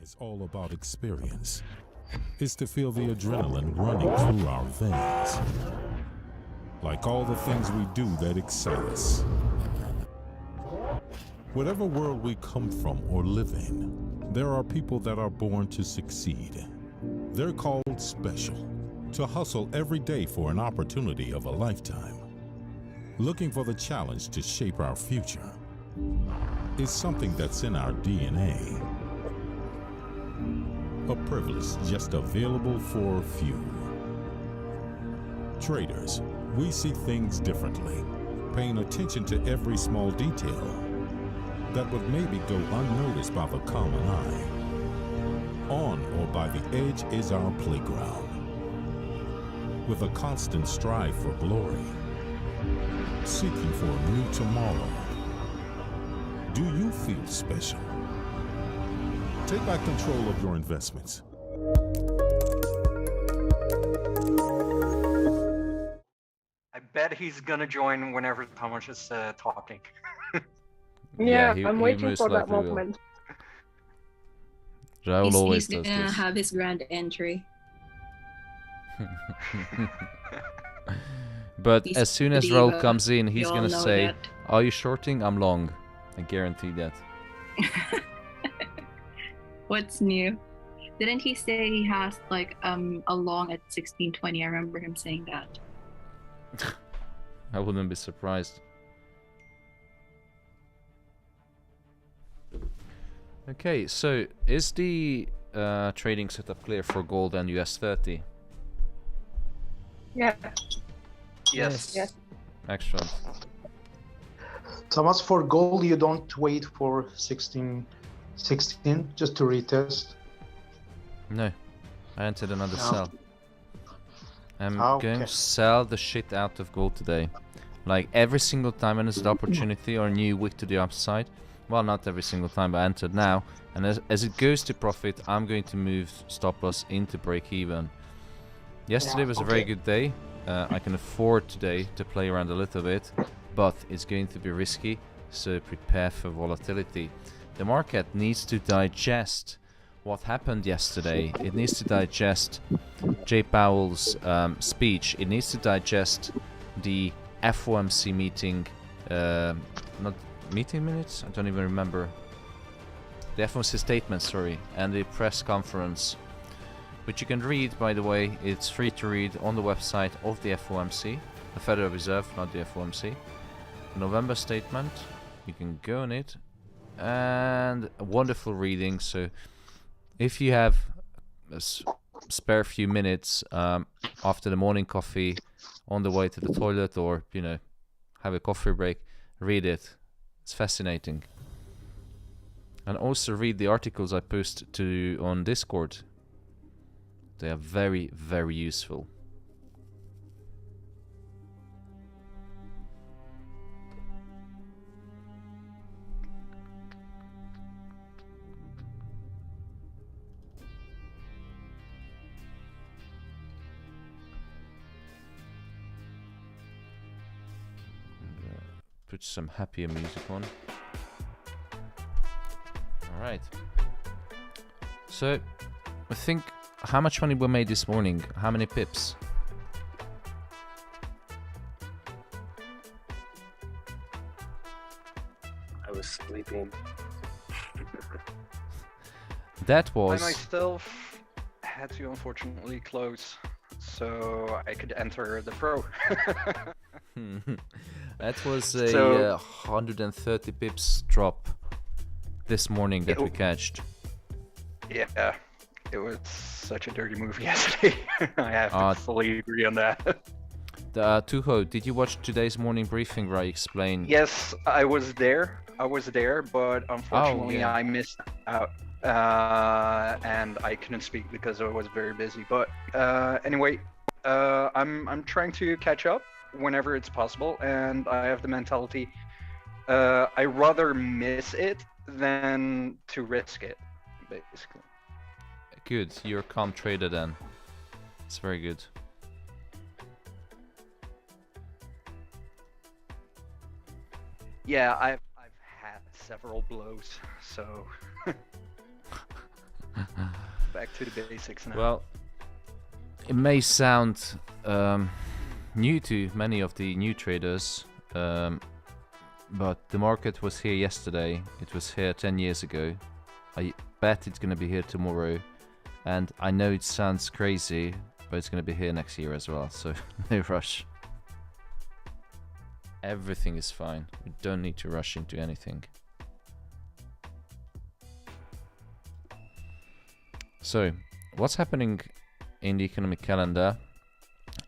It's all about experience. It's to feel the adrenaline running through our veins. Like all the things we do that excite us. Whatever world we come from or live in, there are people that are born to succeed. They're called special, to hustle every day for an opportunity of a lifetime. Looking for the challenge to shape our future. It's something that's in our DNA. A privilege just available for a few. Traders, we see things differently, paying attention to every small detail that would maybe go unnoticed by the common eye. On or by the edge is our playground, with a constant strive for glory, seeking for a new tomorrow. Do you feel special? Take back control of your investments. I bet he's gonna join whenever Thomas is talking. Yeah, he I'm waiting most for that likely will. moment. Raul always He's does gonna this. have his grand entry. But He's as soon the as Raul diva. comes in, We he's all gonna know say, that. "Are you shorting? I'm long." I guarantee that. What's new? Didn't he say he has like a long at 1620? I remember him saying that. I wouldn't be surprised. Okay, so is the trading setup clear for gold and US 30? Yeah. Yes. Yes. Excellent. Thomas, for gold, you don't wait for 16 just to retest. No, I entered another No. sell. I'm Okay. going to sell the shit out of gold today. Like every single time when there's an opportunity or a new wick to the upside. Well, not every single time, but I entered now. And as it goes to profit, I'm going to move stop loss into break even. Yesterday was a very good day. I can afford today to play around a little bit, but it's going to be risky, so prepare for volatility. The market needs to digest what happened yesterday. It needs to digest Jay Powell's speech. It needs to digest the FOMC meeting, not meeting minutes? I don't even remember. The FOMC statement, sorry, and the press conference, which you can read, by the way. It's free to read on the website of the FOMC, the Federal Reserve, not the FOMC. The November statement, you can go on it, and a wonderful reading. So if you have a spare few minutes after the morning coffee, on the way to the toilet, or have a coffee break, read it. It's fascinating. And also read the articles I post on Discord. They are very, very useful. Put some happier music on. Alright. So, I think, how much money we made this morning? How many pips? I was sleeping. That was... I myself had to unfortunately close, so I could enter the pro. That was a So- 130 pips drop this morning that we catched. Yeah, it was such a dirty move yesterday. I have to fully agree on that. Tuho, did you watch today's morning briefing where I explained? Yes, I was there, but unfortunately yeah. I missed out. And I couldn't speak because I was very busy. But anyway, I'm trying to catch up whenever it's possible, and I have the mentality I rather miss it than to risk it, basically. Good, you're a calm trader then. It's very good. Yeah, I've had several blows, so Back to the basics now. Well, it may sound new to many of the new traders, but the market was here yesterday. It was here 10 years ago. I bet it's going to be here tomorrow. And I know it sounds crazy, but it's going to be here next year as well. So no rush. Everything is fine. We don't need to rush into anything. So, what's happening in the economic calendar?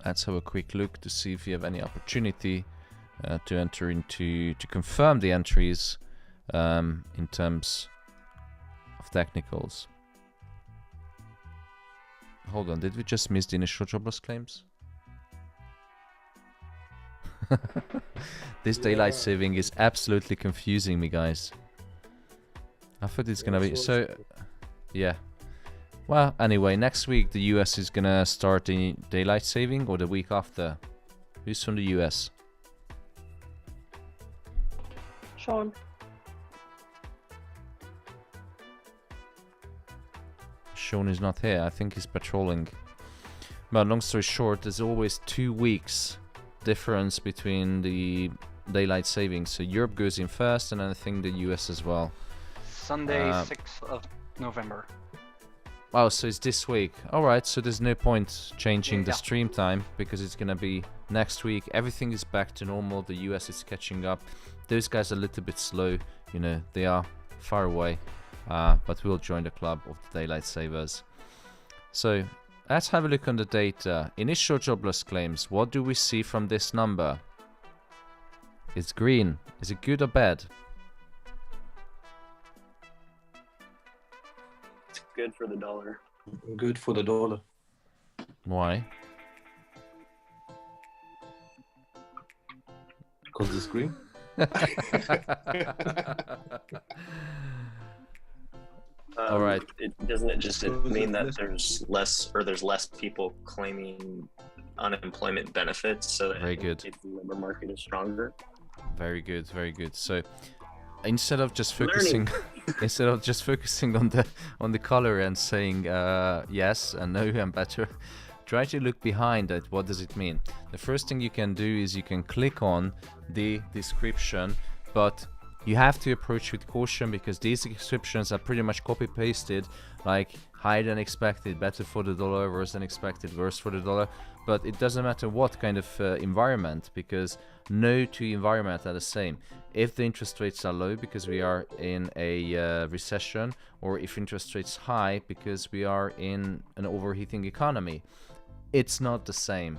Let's have a quick look to see if we have any opportunity to enter into, to confirm the entries in terms of technicals. Hold on, did we just miss the initial jobless claims? This daylight saving is absolutely confusing me, guys. I thought it's gonna be so. Yeah. Well, anyway, next week the US is gonna start the daylight saving, or the week after. Who's from the US? Sean. Sean is not here. I think he's patrolling. But long story short, there's always 2 weeks difference between the daylight savings. So Europe goes in first, and I think the US as well. Sunday, 6th of November. Oh, so it's this week. Alright, so there's no point changing the Yeah. stream time because it's gonna be next week. Everything is back to normal. The US is catching up. Those guys are a little bit slow. You know, they are far away. But we'll join the club of the daylight savers. So let's have a look on the data. Initial jobless claims. What do we see from this number? It's green. Is it good or bad? It's good for the dollar. Good for the dollar. Why? Because it's green. All right. Doesn't it just mean that there's less people claiming unemployment benefits, so that Very good. the labor market is stronger? Very good, very good. So instead of just focusing instead of just focusing on the color and saying yes and no and better, try to look behind it. What does it mean? The first thing you can do is you can click on the description, but you have to approach with caution because these descriptions are pretty much copy pasted, like higher than expected, better for the dollar, worse than expected, worse for the dollar. But it doesn't matter what kind of environment, because no two environments are the same. If the interest rates are low because we are in a recession, or if interest rates high because we are in an overheating economy, it's not the same.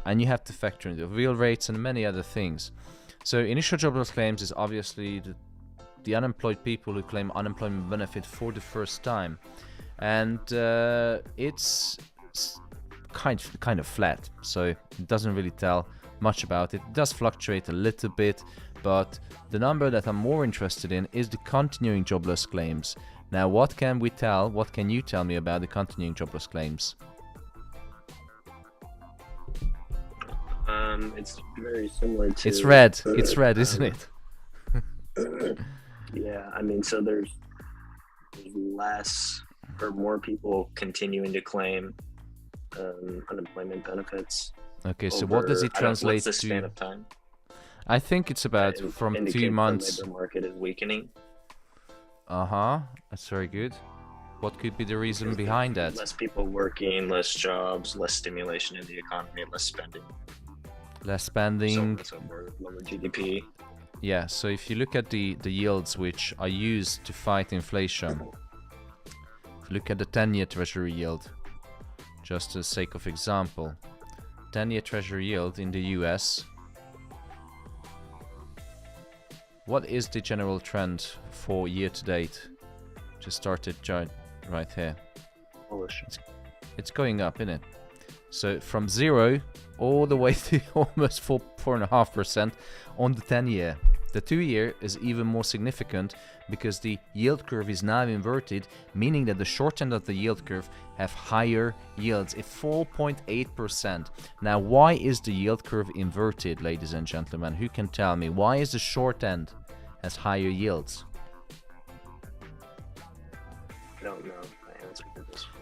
And you have to factor in the real rates and many other things. So initial jobless claims is obviously the unemployed people who claim unemployment benefit for the first time, and it's kind of flat, so it doesn't really tell much about it. It does fluctuate a little bit, but the number that I'm more interested in is the continuing jobless claims. Now, what can we tell? What can you tell me about the continuing jobless claims? It's very similar to. It's red. It's red, isn't it? Yeah, I mean, so there's less or more people continuing to claim unemployment benefits. Okay, so what does it translate what's the span to? of time? I think it's about That from indicate 2 months. The labor market is weakening. That's very good. What could be the reason behind that? Less people working, less jobs, less stimulation in the economy, less spending. Less So spending. on and so forth, lower GDP. Yeah, so if you look at the yields which are used to fight inflation, look at the 10-year treasury yield, just for the sake of example. 10-year treasury yield in the US. What is the general trend for year to date? Just started right here. Bullish. It's going up, isn't it? So from 0 all the way to almost 4.5% on the 10-year. The 2-year is even more significant because the yield curve is now inverted, meaning that the short end of the yield curve have higher yields, at 4.8%. Now, why is the yield curve inverted, ladies and gentlemen? Who can tell me? Why is the short end has higher yields? I don't know. My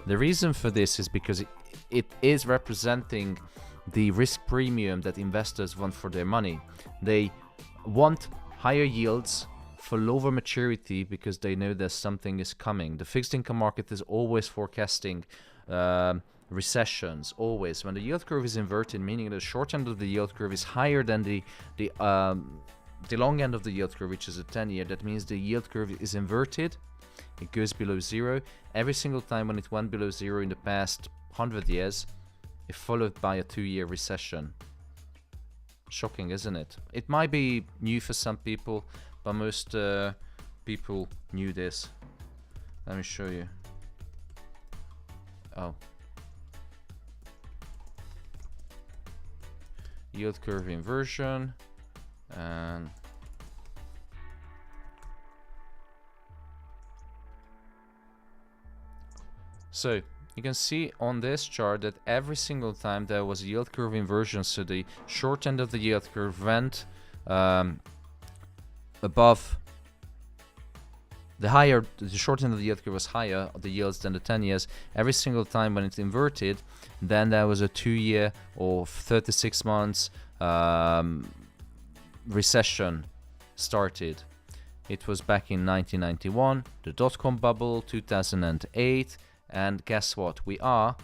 The reason for this is because it is representing the risk premium that investors want for their money. They want higher yields for lower maturity because they know that something is coming. The fixed income market is always forecasting recessions, always. When the yield curve is inverted, meaning the short end of the yield curve is higher than the long end of the yield curve, which is a 10-year, that means the yield curve is inverted. It goes below zero. Every single time when it went below zero in the past 100 years, it followed by a 2-year recession. Shocking, isn't it? It might be new for some people, but most people knew this. Let me show you. Oh. Yield curve inversion. And so you can see on this chart that every single time there was a yield curve inversion, so the short end of the yield curve went above the short end of the yield curve was higher, the yields than the 10 years. Every single time when it's inverted, then there was a 2-year or 36 months recession started. It was back in 1991, the dot-com bubble, 2008, and guess what? We are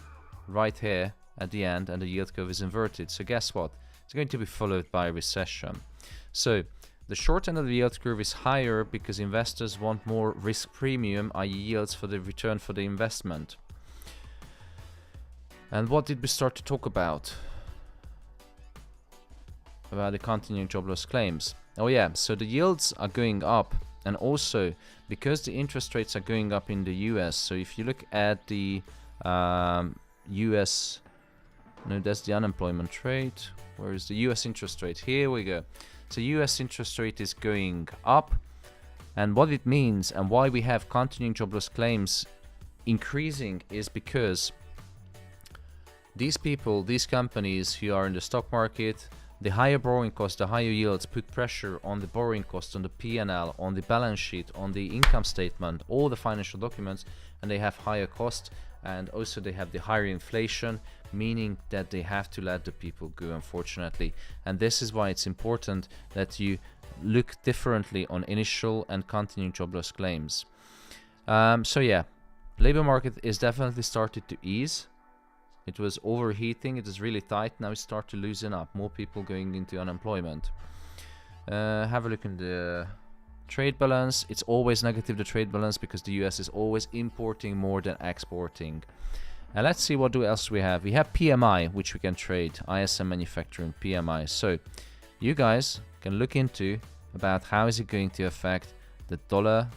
right here at the end and the yield curve is inverted. So guess what? It's going to be followed by a recession. So the short end of the yield curve is higher because investors want more risk premium, i.e. yields for the return for the investment. And what did we start to talk about? About the continuing jobless claims. Oh yeah, so the yields are going up, and also because the interest rates are going up in the US. So if you look at the US, no, that's the unemployment rate. Where is the US interest rate? Here we go. So US interest rate is going up, and what it means and why we have continuing jobless claims increasing is because these people, these companies who are in the stock market, the higher borrowing costs, the higher yields put pressure on the borrowing costs, on the P&L, on the balance sheet, on the income statement, all the financial documents, and they have higher costs, and also they have the higher inflation, meaning that they have to let the people go, unfortunately. And this is why it's important that you look differently on initial and continuing jobless claims. So yeah, labor market is definitely started to ease. It was overheating, it is really tight, now it starts to loosen up, more people going into unemployment. Have a look in the trade balance. It's always negative, the trade balance, because the US is always importing more than exporting. And let's see what else we have. We have PMI, which we can trade, ISM manufacturing PMI. So you guys can look into about how is it going to affect the dollar,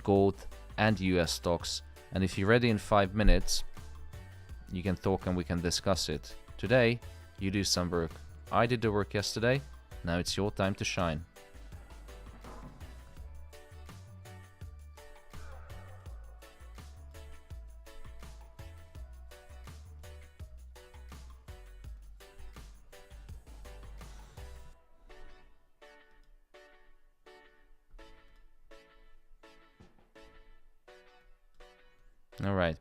gold, and US stocks. And if you're ready in 5 minutes, you can talk and we can discuss it. Today, you do some work. I did the work yesterday. Now it's your time to shine. All right.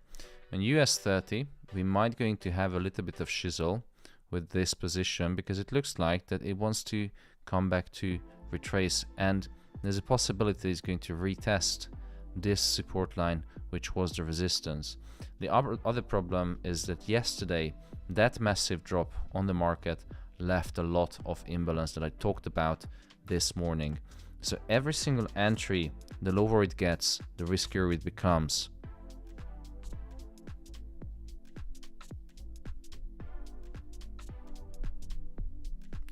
In US 30, we might going to have a little bit of shizzle with this position because it looks like that it wants to come back to retrace, and there's a possibility it's going to retest this support line, which was the resistance. The other problem is that yesterday that massive drop on the market left a lot of imbalance that I talked about this morning. So every single entry, the lower it gets, the riskier it becomes.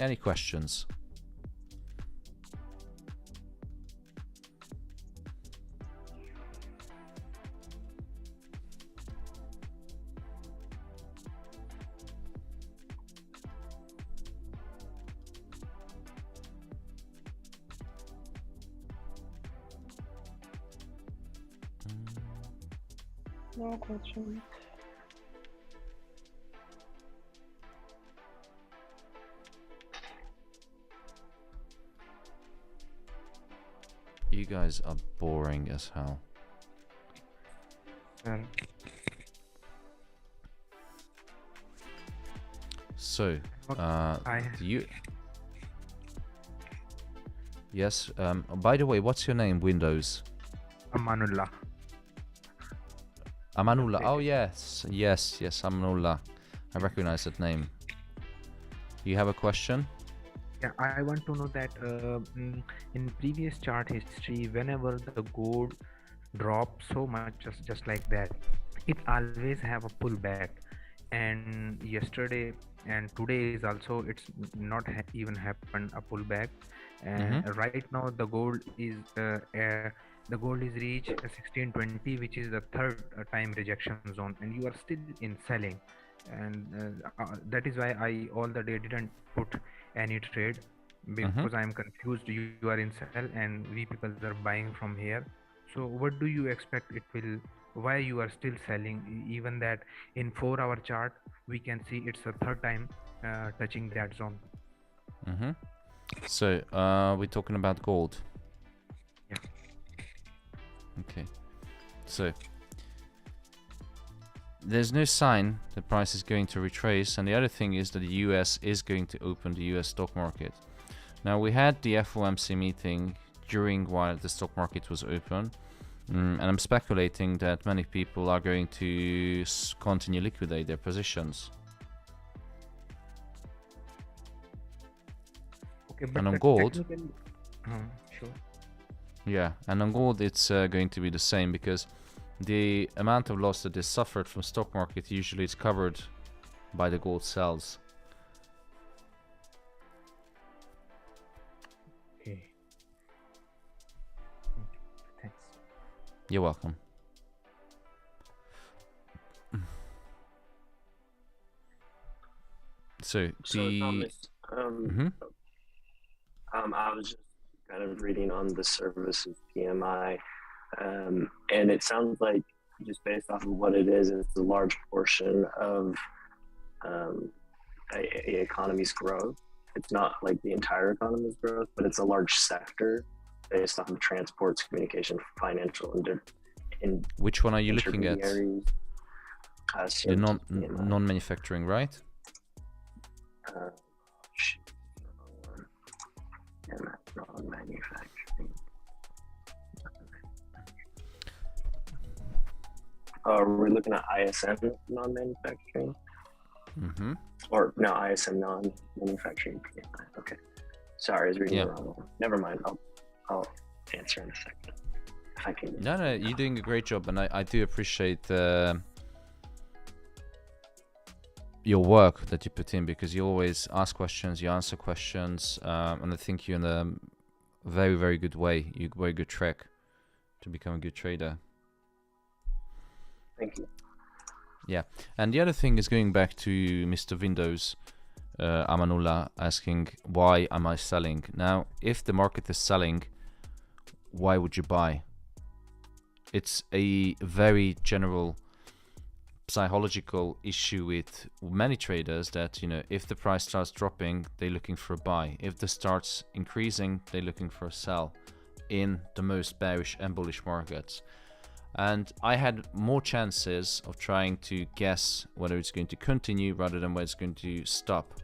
Any questions? No question. You guys are boring as hell. So, I do you? Yes. By the way, what's your name? Windows. Amanullah. Amanullah. Oh yes, yes, yes. Amanullah. I recognize that name. You have a question? Yeah, I want to know that in previous chart history, whenever the gold drops so much, just like that, it always have a pullback. And yesterday and today is also it's not even happened a pullback. And right now the gold is reached 1620, which is the third time rejection zone, and you are still in selling. And that is why I all the day didn't put any trade, because I'm confused. You are in sell and we people are buying from here. So what do you expect it will, why you are still selling, even that in 4-hour chart we can see it's the third time touching that zone? So, we're talking about gold. Yeah. Okay. So, there's no sign the price is going to retrace, and the other thing is that the US is going to open the US stock market. Now, we had the FOMC meeting during while the stock market was open, and I'm speculating that many people are going to continue liquidate their positions. Okay, but And on the gold, sure. yeah, and on gold it's going to be the same, because the amount of loss that is suffered from stock market usually is covered by the gold sells. Okay. Thanks. You're welcome. So Thomas, I was just kind of reading on the services PMI, and it sounds like, just based off of what it is, it's a large portion of a economy's growth. It's not like the entire economy's growth, but it's a large sector based off of transports, communication, financial, and which one are you looking at? intermediaries. The non-manufacturing, right? Non-manufacturing. We're looking at ISM non-manufacturing. Or no, ISM non-manufacturing PMI. Okay. Sorry, I was reading the wrong one. Never mind. I'll answer in a second. If I can. No, you're doing a great job, and I do appreciate your work that you put in, because you always ask questions, you answer questions, and I think you're in a very, very good way. You're very good track to become a good trader. Thank you. Yeah, and the other thing is going back to Mr. Windows, Amanullah, asking why am I selling? Now, if the market is selling, why would you buy? It's a very general psychological issue with many traders that, you know, if the price starts dropping, they're looking for a buy. If the starts increasing, they're looking for a sell in the most bearish and bullish markets. And I had more chances of trying to guess whether it's going to continue rather than whether it's going to stop.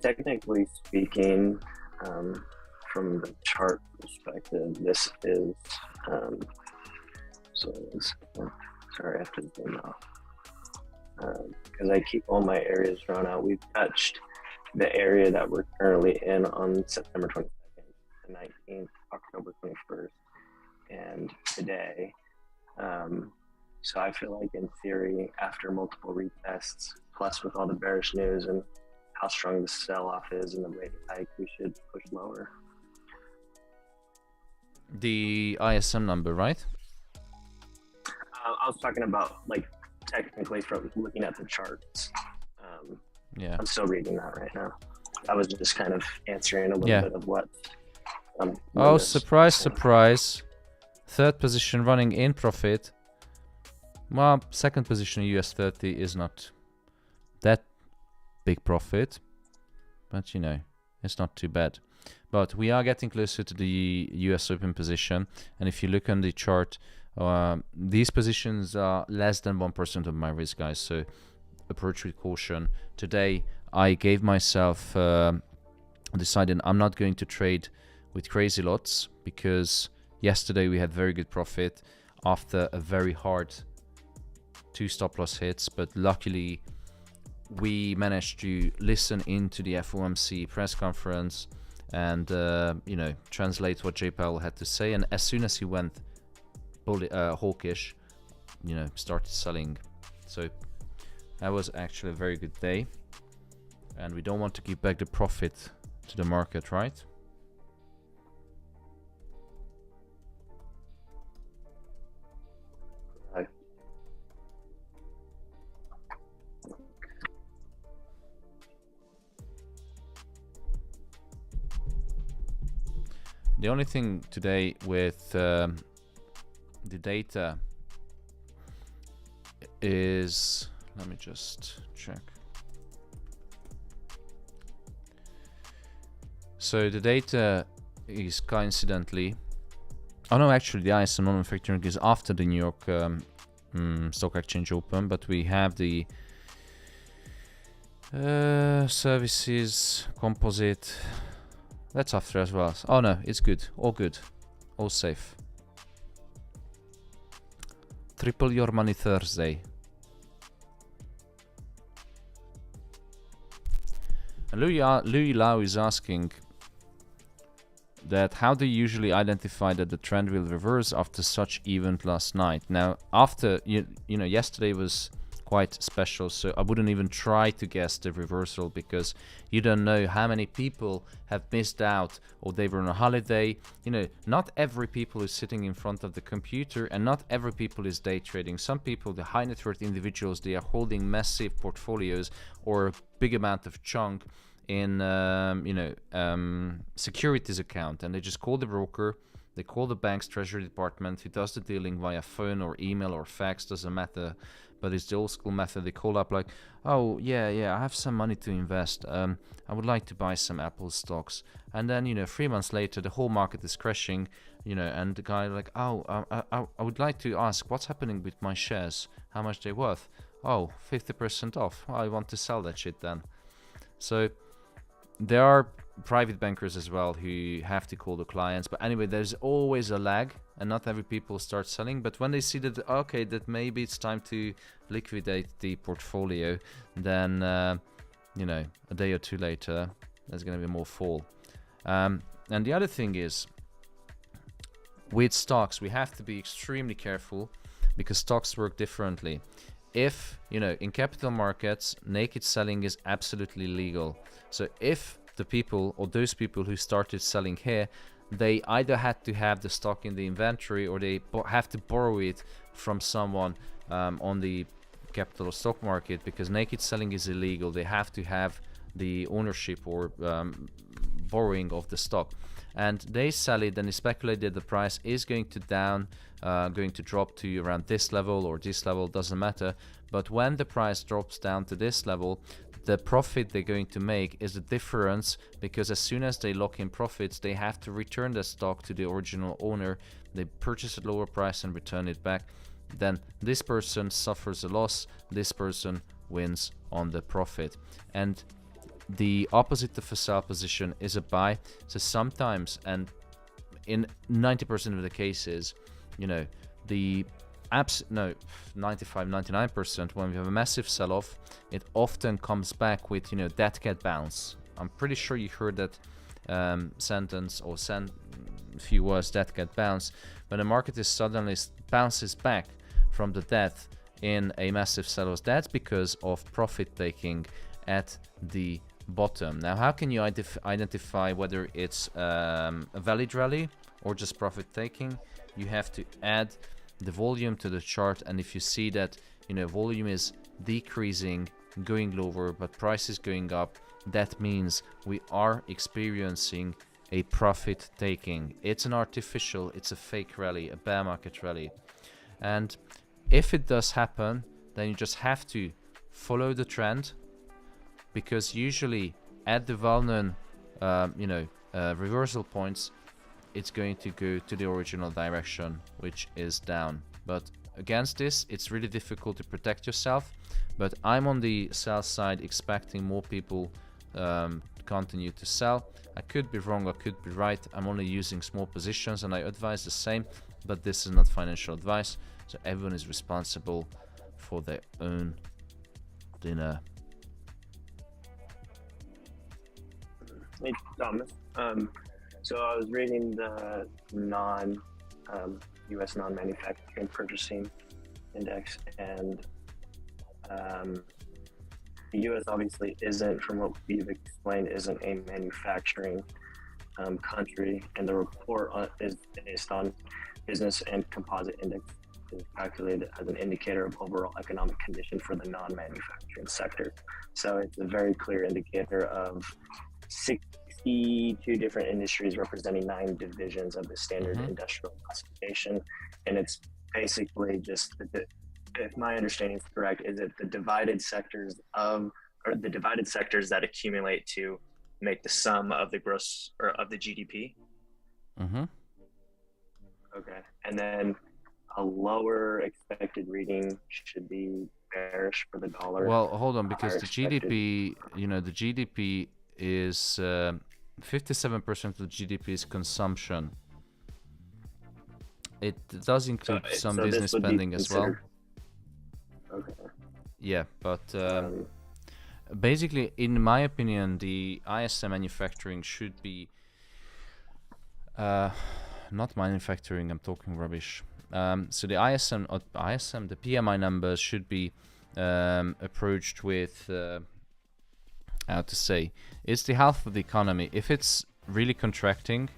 Technically speaking, from the chart perspective, this is sorry, I have to zoom out because I keep all my areas drawn out. We've touched the area that we're currently in on September 22nd, the 19th, October 21st, and today. So I feel like in theory, after multiple retests, plus with all the bearish news and how strong the sell-off is and the rate hike, we should push lower. The ISM number, right? I was talking about, like, technically from looking at the charts. Yeah. I'm still reading that right now. I was just kind of answering a little bit of what. Oh, surprise, surprise. Third position running in profit. Well, second position US 30 is not that big profit, but you know, it's not too bad. But we are getting closer to the US open position, and if you look on the chart, These positions are less than 1% of my risk, guys, so approach with caution. Today I gave myself decided I'm not going to trade with crazy lots, because yesterday we had very good profit after a very hard 2 stop loss hits, but luckily we managed to listen into the FOMC press conference and you know, translate what Jay Powell had to say, and as soon as he went hawkish, you know, started selling. So that was actually a very good day, and we don't want to give back the profit to the market, right? Right. The only thing today with the data is, let me just check. So the data is coincidentally, oh no, actually the ISO non-manufacturing is after the New York stock exchange open, but we have the services composite. That's after as well. Oh no, it's good. All good. All safe. Triple your money Thursday. And Louis Lau is asking that how do you usually identify that the trend will reverse after such event last night? Now, after, you know, yesterday was quite special, so I wouldn't even try to guess the reversal, because you don't know how many people have missed out, or they were on a holiday. You know, not every people is sitting in front of the computer, and not every people is day trading. Some people, the high net worth individuals, they are holding massive portfolios or a big amount of chunk in you know, securities account, and they just call the broker, they call the bank's treasury department who does the dealing via phone or email or fax, doesn't matter, but it's the old school method. They call up like, oh yeah, I have some money to invest, I would like to buy some Apple stocks, and then, you know, 3 months later the whole market is crashing, you know, and the guy like, oh, I would like to ask what's happening with my shares, how much they're worth. Oh, 50% off. Well, I want to sell that shit then. So there are private bankers as well who have to call the clients, but anyway, there's always a lag, and not every people start selling. But when they see that, okay, that maybe it's time to liquidate the portfolio, then you know, a day or two later there's going to be more fall. And the other thing is, with stocks we have to be extremely careful, because stocks work differently. If, you know, in capital markets, naked selling is absolutely legal. So if the people, or those people who started selling here, they either had to have the stock in the inventory, or they have to borrow it from someone on the capital or stock market, because naked selling is illegal. They have to have the ownership or borrowing of the stock, and they sell it, and they speculate that the price is going to going to drop to around this level or this level, doesn't matter. But when the price drops down to this level, the profit they're going to make is the difference, because as soon as they lock in profits, they have to return the stock to the original owner. They purchase at lower price and return it back. Then this person suffers a loss, this person wins on the profit. And the opposite of a sell position is a buy. So sometimes, and in 90% of the cases, you know, the 95-99%, when we have a massive sell-off, it often comes back with, you know, dead cat bounce. I'm pretty sure you heard that sentence, or few words, dead cat bounce, when the market is suddenly bounces back from the death in a massive sell-off. That's because of profit taking at the bottom. Now, how can you identify whether it's a valid rally or just profit taking? You have to add the volume to the chart, and if you see that, you know, volume is decreasing, going lower, but price is going up, that means we are experiencing a profit taking. It's an artificial, it's a fake rally, a bear market rally. And if it does happen, then you just have to follow the trend, because usually at the well-known reversal points, it's going to go to the original direction, which is down. But against this, it's really difficult to protect yourself. But I'm on the sell side, expecting more people continue to sell. I could be wrong, I could be right. I'm only using small positions, and I advise the same, but this is not financial advice, so everyone is responsible for their own dinner. Hey, Thomas. So I was reading the U.S. non-manufacturing purchasing index, and the U.S. obviously isn't, from what we've explained, isn't a manufacturing country, and the report is based on business and composite index is calculated as an indicator of overall economic condition for the non-manufacturing sector. So it's a very clear indicator of 62 different industries representing 9 divisions of the standard industrial classification, and it's basically just if my understanding is correct, is it the divided sectors that accumulate to make the sum of the gross or of the GDP. Okay, and then a lower expected reading should be bearish for the dollar. Well, hold on, because the GDP, you know, the GDP is 57% of the GDP is consumption. It does include some business spending as well. Okay. Yeah, but basically, in my opinion, the ISM manufacturing should be not manufacturing. I'm talking rubbish. So the ISM, the PMI numbers should be approached with how to say, it's the health of the economy. If it's really contracting,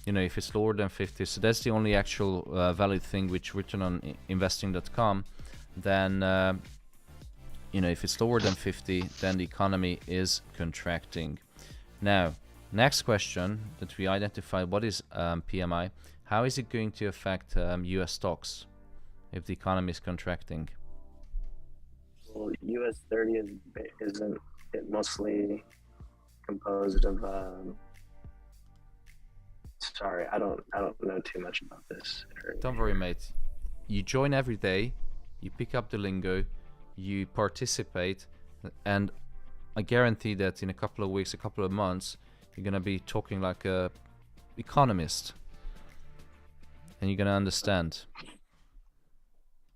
you know, if it's lower than 50, so that's the only actual valid thing which written on investing.com, then you know, if it's lower than 50, then the economy is contracting. Now, next question that we identified, what is PMI? How is it going to affect US stocks if the economy is contracting? Well, US 30 isn't it mostly composed of sorry, I don't know too much about this area. Don't worry, mate. You join every day, you pick up the lingo, you participate, and I guarantee that in a couple of weeks, a couple of months, you're gonna be talking like a economist, and you're gonna understand.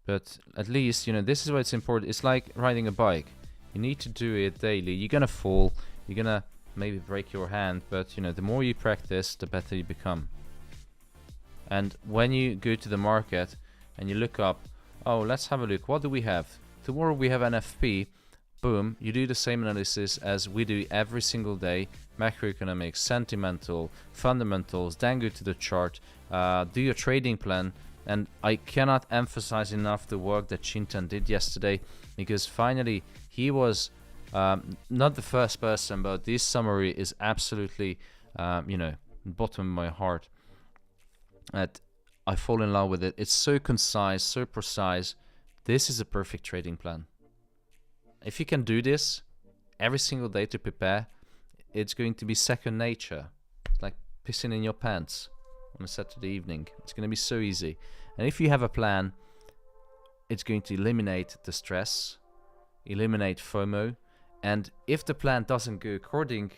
But at least, you know, this is why it's important. It's like riding a bike. You need to do it daily. You're gonna fall, you're gonna maybe break your hand, but you know, the more you practice, the better you become. And when you go to the market and you look up, oh, let's have a look, what do we have? Tomorrow we have NFP. Boom, you do the same analysis as we do every single day. Macroeconomics, sentimental, fundamentals, then go to the chart, do your trading plan. And I cannot emphasize enough the work that Chintan did yesterday, because finally he was not the first person, but this summary is absolutely, you know, bottom of my heart. That I fall in love with it. It's so concise, so precise. This is a perfect trading plan. If you can do this every single day to prepare, it's going to be second nature. It's like pissing in your pants on a Saturday evening. It's going to be so easy. And if you have a plan, it's going to eliminate the stress, eliminate FOMO. And if the plan doesn't go according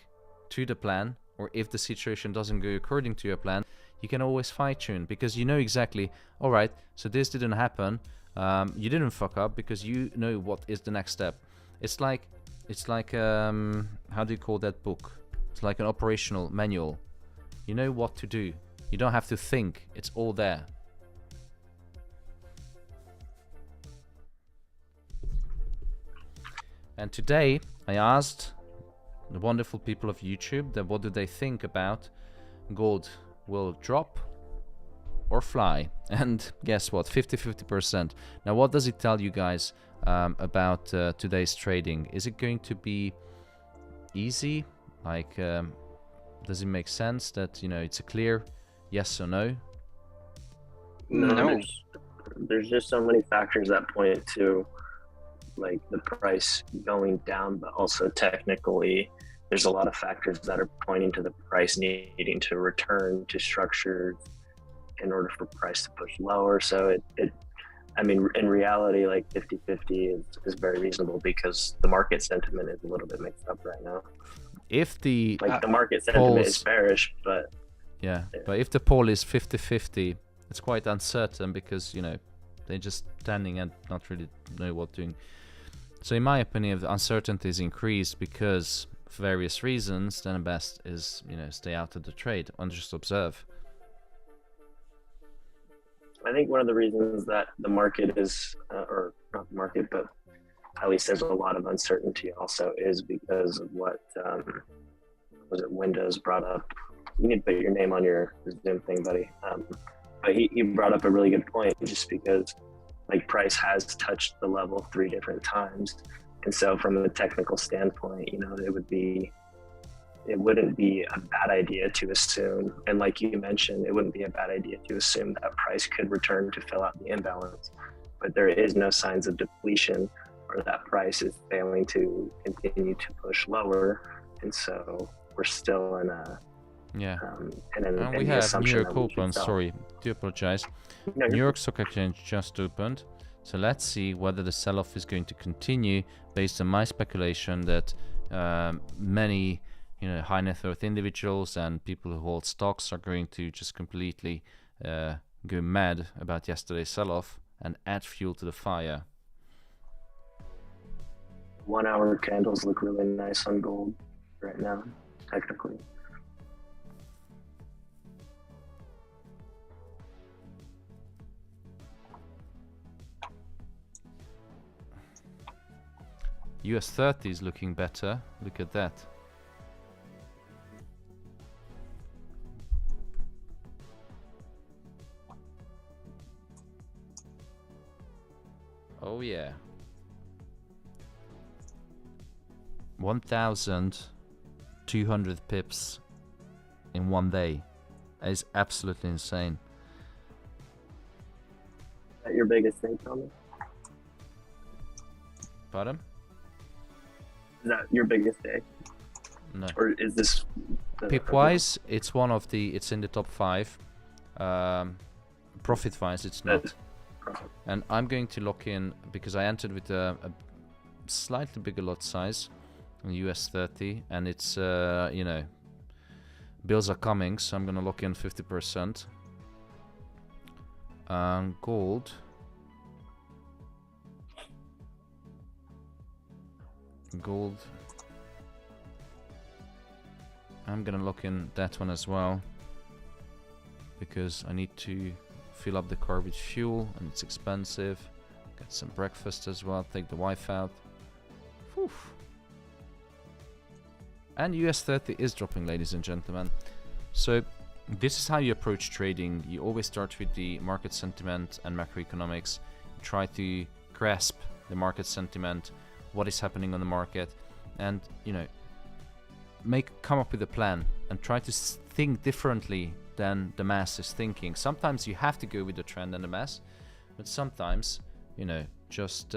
to the plan, or if the situation doesn't go according to your plan, you can always fine tune, because you know exactly, all right, so this didn't happen. You didn't fuck up because you know what is the next step. It's like how do you call that book? It's like an operational manual. You know what to do. You don't have to think. It's all there. And today I asked the wonderful people of YouTube that what do they think about gold will drop or fly, and guess what, 50-50%. Now what does it tell you guys about today's trading? Is it going to be easy? Like does it make sense that, you know, it's a clear yes or no? No. There's just so many factors that point to like the price going down, but also technically there's a lot of factors that are pointing to the price needing to return to structures in order for price to push lower. So I mean, in reality, like 50-50 is very reasonable because the market sentiment is a little bit mixed up right now. If the Like the market sentiment is polls, bearish, but yeah, but if the poll is 50-50, it's quite uncertain because, you know, they're just standing and not really know what doing. So in my opinion, if the uncertainty is increased because of various reasons, then the best is, you know, stay out of the trade and just observe. I think one of the reasons that the market is, or not the market, but at least there's a lot of uncertainty also is because of what was it Windows brought up. You need to put your name on your Zoom thing, buddy. But he brought up a really good point, just because like price has touched the level 3 different times. And so from a technical standpoint, you know, it wouldn't be a bad idea to assume, and like you mentioned, it wouldn't be a bad idea to assume that price could return to fill out the imbalance. But there is no signs of depletion or that price is failing to continue to push lower. And so we're still in a Yeah. and we have New York open, sorry, do apologize. No, New York Stock Exchange just opened. So let's see whether the sell-off is going to continue based on my speculation that many, you know, high net worth individuals and people who hold stocks are going to just completely go mad about yesterday's sell-off and add fuel to the fire. 1 hour candles look really nice on gold right now, technically. US 30 is looking better. Look at that. Oh yeah. 1,200 pips in 1 day. That is absolutely insane. Is that your biggest thing, Thomas? Pardon? Is that your biggest day? No. Or is this Pip wise, it's one of the, it's in the top 5. Profit wise, it's not. And I'm going to lock in because I entered with a slightly bigger lot size in US 30, and it's you know, bills are coming, so I'm gonna lock in 50%. Gold. I'm gonna lock in that one as well because I need to fill up the car with fuel and it's expensive. Get some breakfast as well, take the wife out. Whew. And US 30 is dropping, ladies and gentlemen. So this is how you approach trading. You always start with the market sentiment and macroeconomics. Try to grasp the market sentiment, what is happening on the market, and, you know, come up with a plan and try to think differently than the mass is thinking. Sometimes you have to go with the trend and the mass, but sometimes, you know, just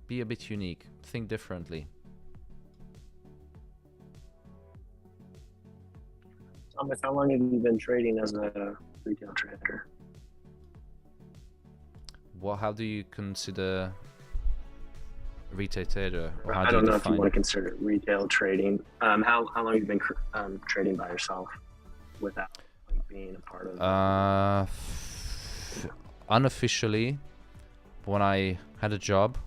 be a bit unique, think differently. Thomas, how long have you been trading as a retail trader? Well, how do you consider retail trader? Or how I don't know if you define want to consider it retail trading. How long have you been trading by yourself without like being a part of unofficially, when I had a job,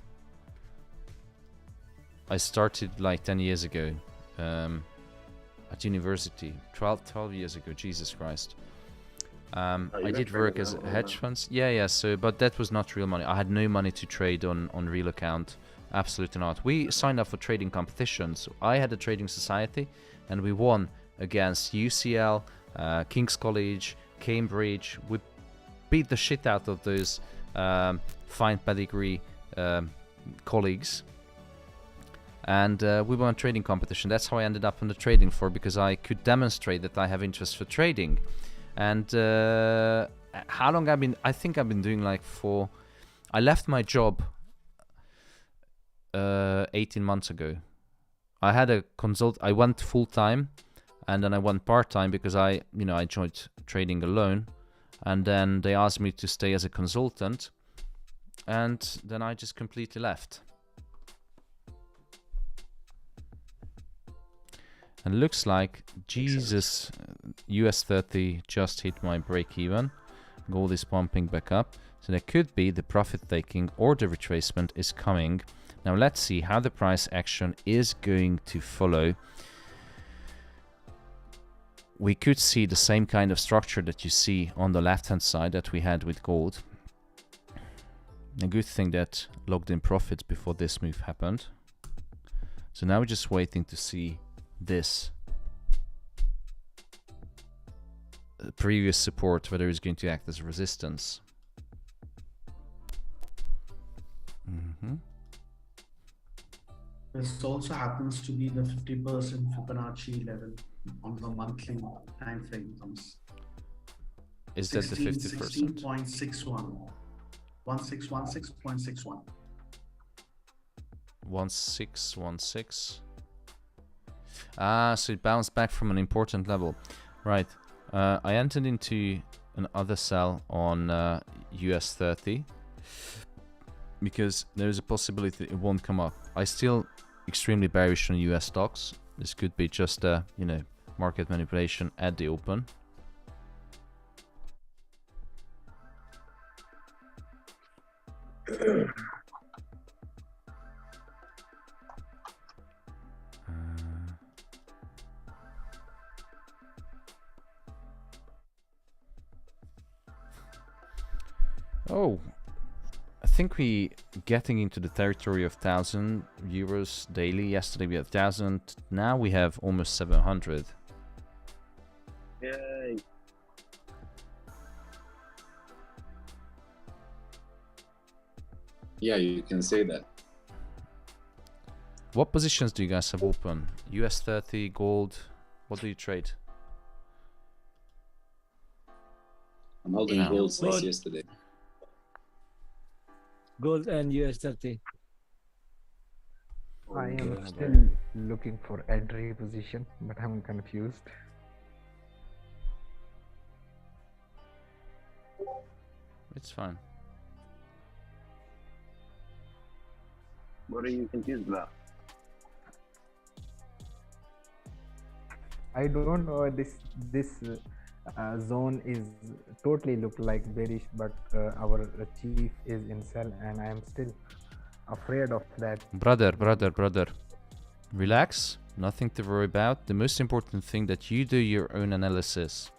I started like 10 years ago at university, 12 years ago, Jesus Christ. I did work as hedge funds. Yeah, so, but that was not real money. I had no money to trade on real account. Absolutely not. We signed up for trading competitions. I had a trading society and we won against UCL, King's College, Cambridge. We beat the shit out of those fine pedigree colleagues. And we won a trading competition. That's how I ended up on the trading floor, because I could demonstrate that I have interest for trading. And how long I think I've been doing like I left my job 18 months ago. I had a consult. I went full time, and then I went part time because I joined trading alone, and then they asked me to stay as a consultant, and then I just completely left. And looks like Jesus, US 30 just hit my break even. Gold is pumping back up. So there could be the profit taking or the retracement is coming. Now let's see how the price action is going to follow. We could see the same kind of structure that you see on the left hand side that we had with gold. A good thing that logged in profits before this move happened. So now we're just waiting to see this previous support, whether it's going to act as resistance. This also happens to be the 50% Fibonacci level on the monthly time frame. Is that the 50%? 16.61. 1616.61. 1616. So it bounced back from an important level. Right. I entered into another sell on US 30 because there is a possibility it won't come up. I still extremely bearish on US stocks. This could be just market manipulation at the open. Oh, I think we getting into the territory of 1,000 euros daily. Yesterday we had 1,000. Now we have almost 700. Yay. Yeah, you can say that. What positions do you guys have open? US 30, gold. What do you trade? I'm holding gold since yesterday. Gold and US 30. I am still looking for entry position, but I'm confused. It's fine. What are you confused about? I don't know. This zone is totally look like bearish, but our chief is in sell, and I am still afraid of that. Brother, relax. Nothing to worry about. The most important thing that you do your own analysis,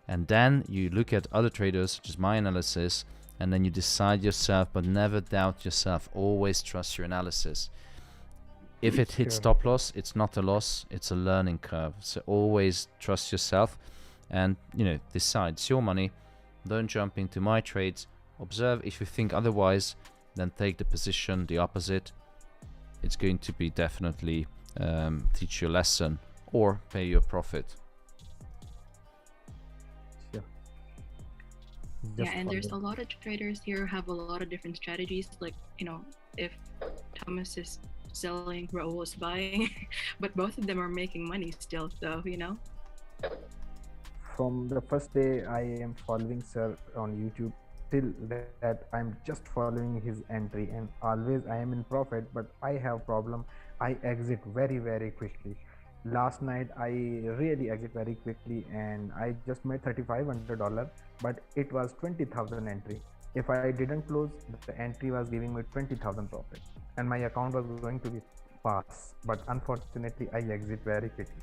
and then you look at other traders, such as my analysis, and then you decide yourself, but never doubt yourself. Always trust your analysis. If it hits stop loss, it's not a loss, it's a learning curve. So always trust yourself and, decide. It's your money. Don't jump into my trades. Observe. If you think otherwise, then take the position the opposite. It's going to be definitely teach you a lesson or pay you a profit. Yeah, and there's a lot of traders here who have a lot of different strategies. Like, if Thomas is selling, Raul is buying, but both of them are making money still, so, From the first day I am following Sir on YouTube till that I'm just following his entry, and always I am in profit, but I have problem. I exit very, very quickly. Last night I really exit very quickly and I just made $3,500, but it was 20,000 entry. If I didn't close, the entry was giving me 20,000 profit and my account was going to be pass, but unfortunately I exit very quickly.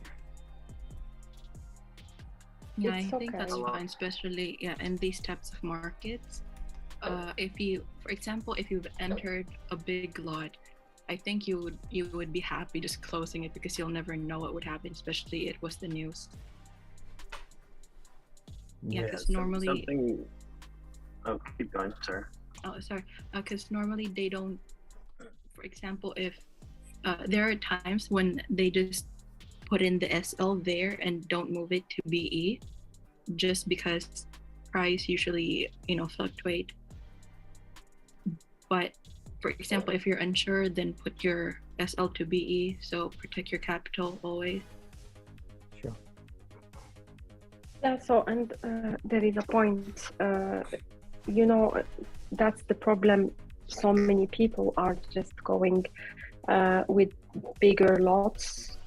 Yeah, I think that's fine, especially in these types of markets. If you, for example, if you've entered a big lot, I think you would be happy just closing it because you'll never know what would happen, especially it was the news. Yeah, because normally something. Oh, keep going, sir. Oh, sorry. Because normally they don't. For example, if there are times when they just put in the SL there and don't move it to BE, just because price usually fluctuate. But for example, if you're unsure, then put your SL to BE. So protect your capital always. Sure. Yeah, so, and there is a point, you know, that's the problem. So many people are just going with bigger lots.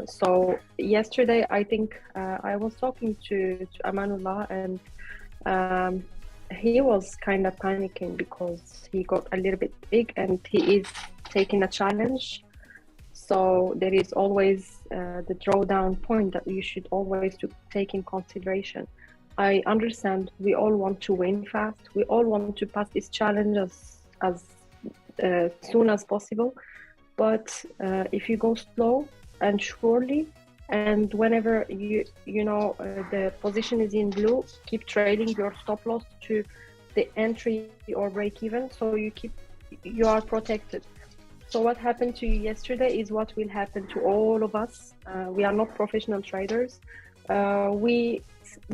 So yesterday, I think I was talking to Amanullah, and he was kind of panicking because he got a little bit big and he is taking a challenge. So there is always the drawdown point that you should always to take in consideration. I understand we all want to win fast. We all want to pass this challenge as soon as possible. But if you go slow and surely, and whenever you know the position is in blue, keep trading your stop loss to the entry or break even, so you are protected. So what happened to you yesterday is what will happen to all of us. We are not professional traders. We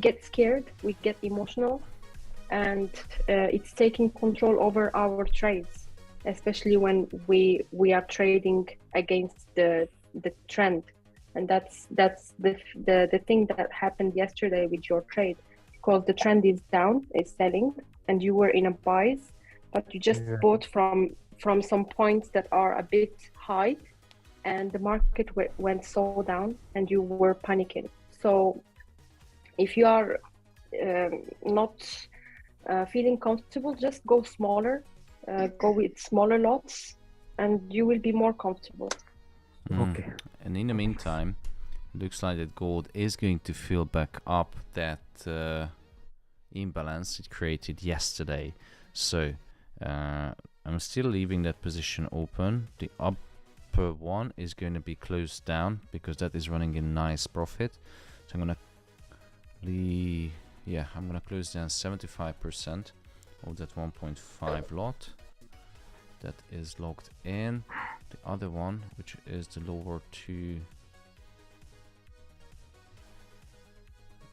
get scared, we get emotional, and it's taking control over our trades, especially when we are trading against the trend. And that's the thing that happened yesterday with your trade, because the trend is down, it's selling, and you were in a buys, but you just bought from some points that are a bit high, and the market went so down and you were panicking. So if you are not feeling comfortable, just go smaller, go with smaller lots, and you will be more comfortable. Okay. And in the meantime, looks like that gold is going to fill back up that imbalance it created yesterday. So I'm still leaving that position open. The upper one is going to be closed down because that is running a nice profit. So I'm gonna I'm gonna close down 75% of that 1.5 lot that is logged in. The other one, which is the lower two.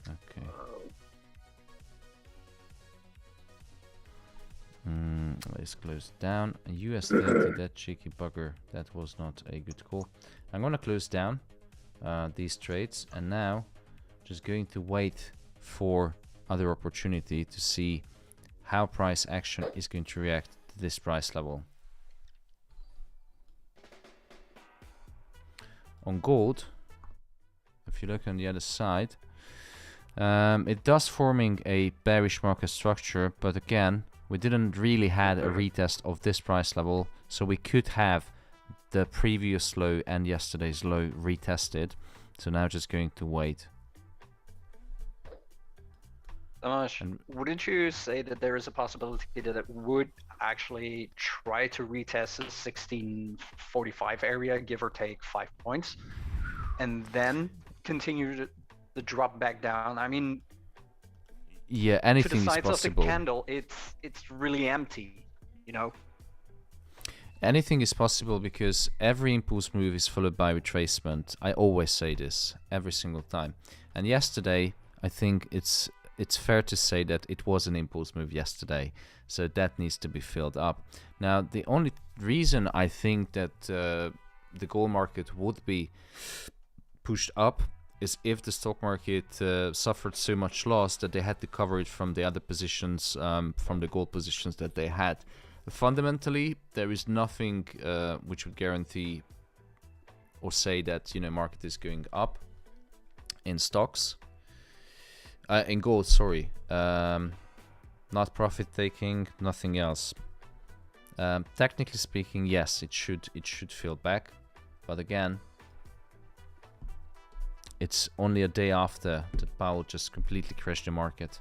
Okay. Let's close down. US30, that cheeky bugger, that was not a good call. I'm gonna close down these trades, and now just going to wait for other opportunity to see how price action is going to react to this price level. On gold, if you look on the other side, it does forming a bearish market structure, but again, we didn't really had a retest of this price level, so we could have the previous low and yesterday's low retested. So now just going to wait. Wouldn't you say that there is a possibility that it would actually try to retest the 1645 area, give or take 5 points, and then continue the drop back down? I mean, yeah, anything is possible. To the sides of the candle, it's really empty, you know. Anything is possible because every impulse move is followed by retracement. I always say this every single time. And yesterday, I think it's fair to say that it was an impulse move yesterday, so that needs to be filled up. Now, the only reason I think that the gold market would be pushed up is if the stock market suffered so much loss that they had to cover it from the other positions, from the gold positions that they had. Fundamentally, there is nothing which would guarantee or say that, you know, market is going up in stocks. In gold, sorry. Not profit taking, nothing else. Technically speaking, yes, it should fill back, but again, it's only a day after that Powell just completely crashed the market.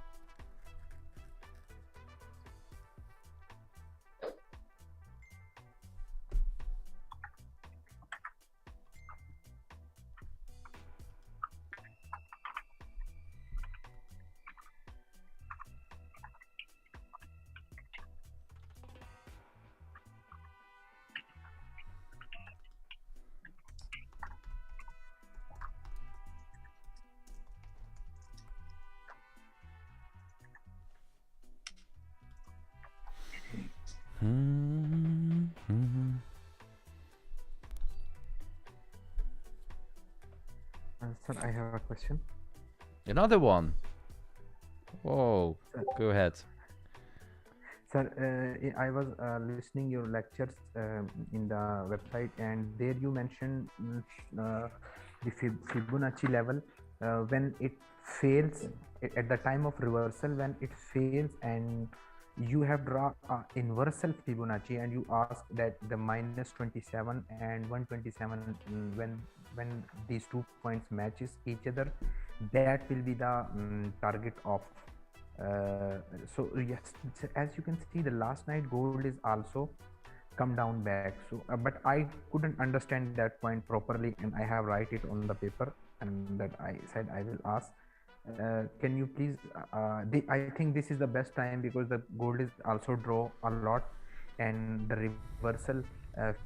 Sir, I have a question. Another one. Whoa. Go ahead. Sir, I was listening your lectures in the website, and there you mentioned the Fibonacci level when it fails at the time of reversal. When it fails, and you have drawn inversal Fibonacci, and you ask that the -27 and 127 when these 2 points matches each other, that will be the target of. So yes, as you can see, the last night gold is also come down back. So but I couldn't understand that point properly, and I have write it on the paper, and that I said I will ask. Can you please I think this is the best time, because the gold is also draw a lot, and the reversal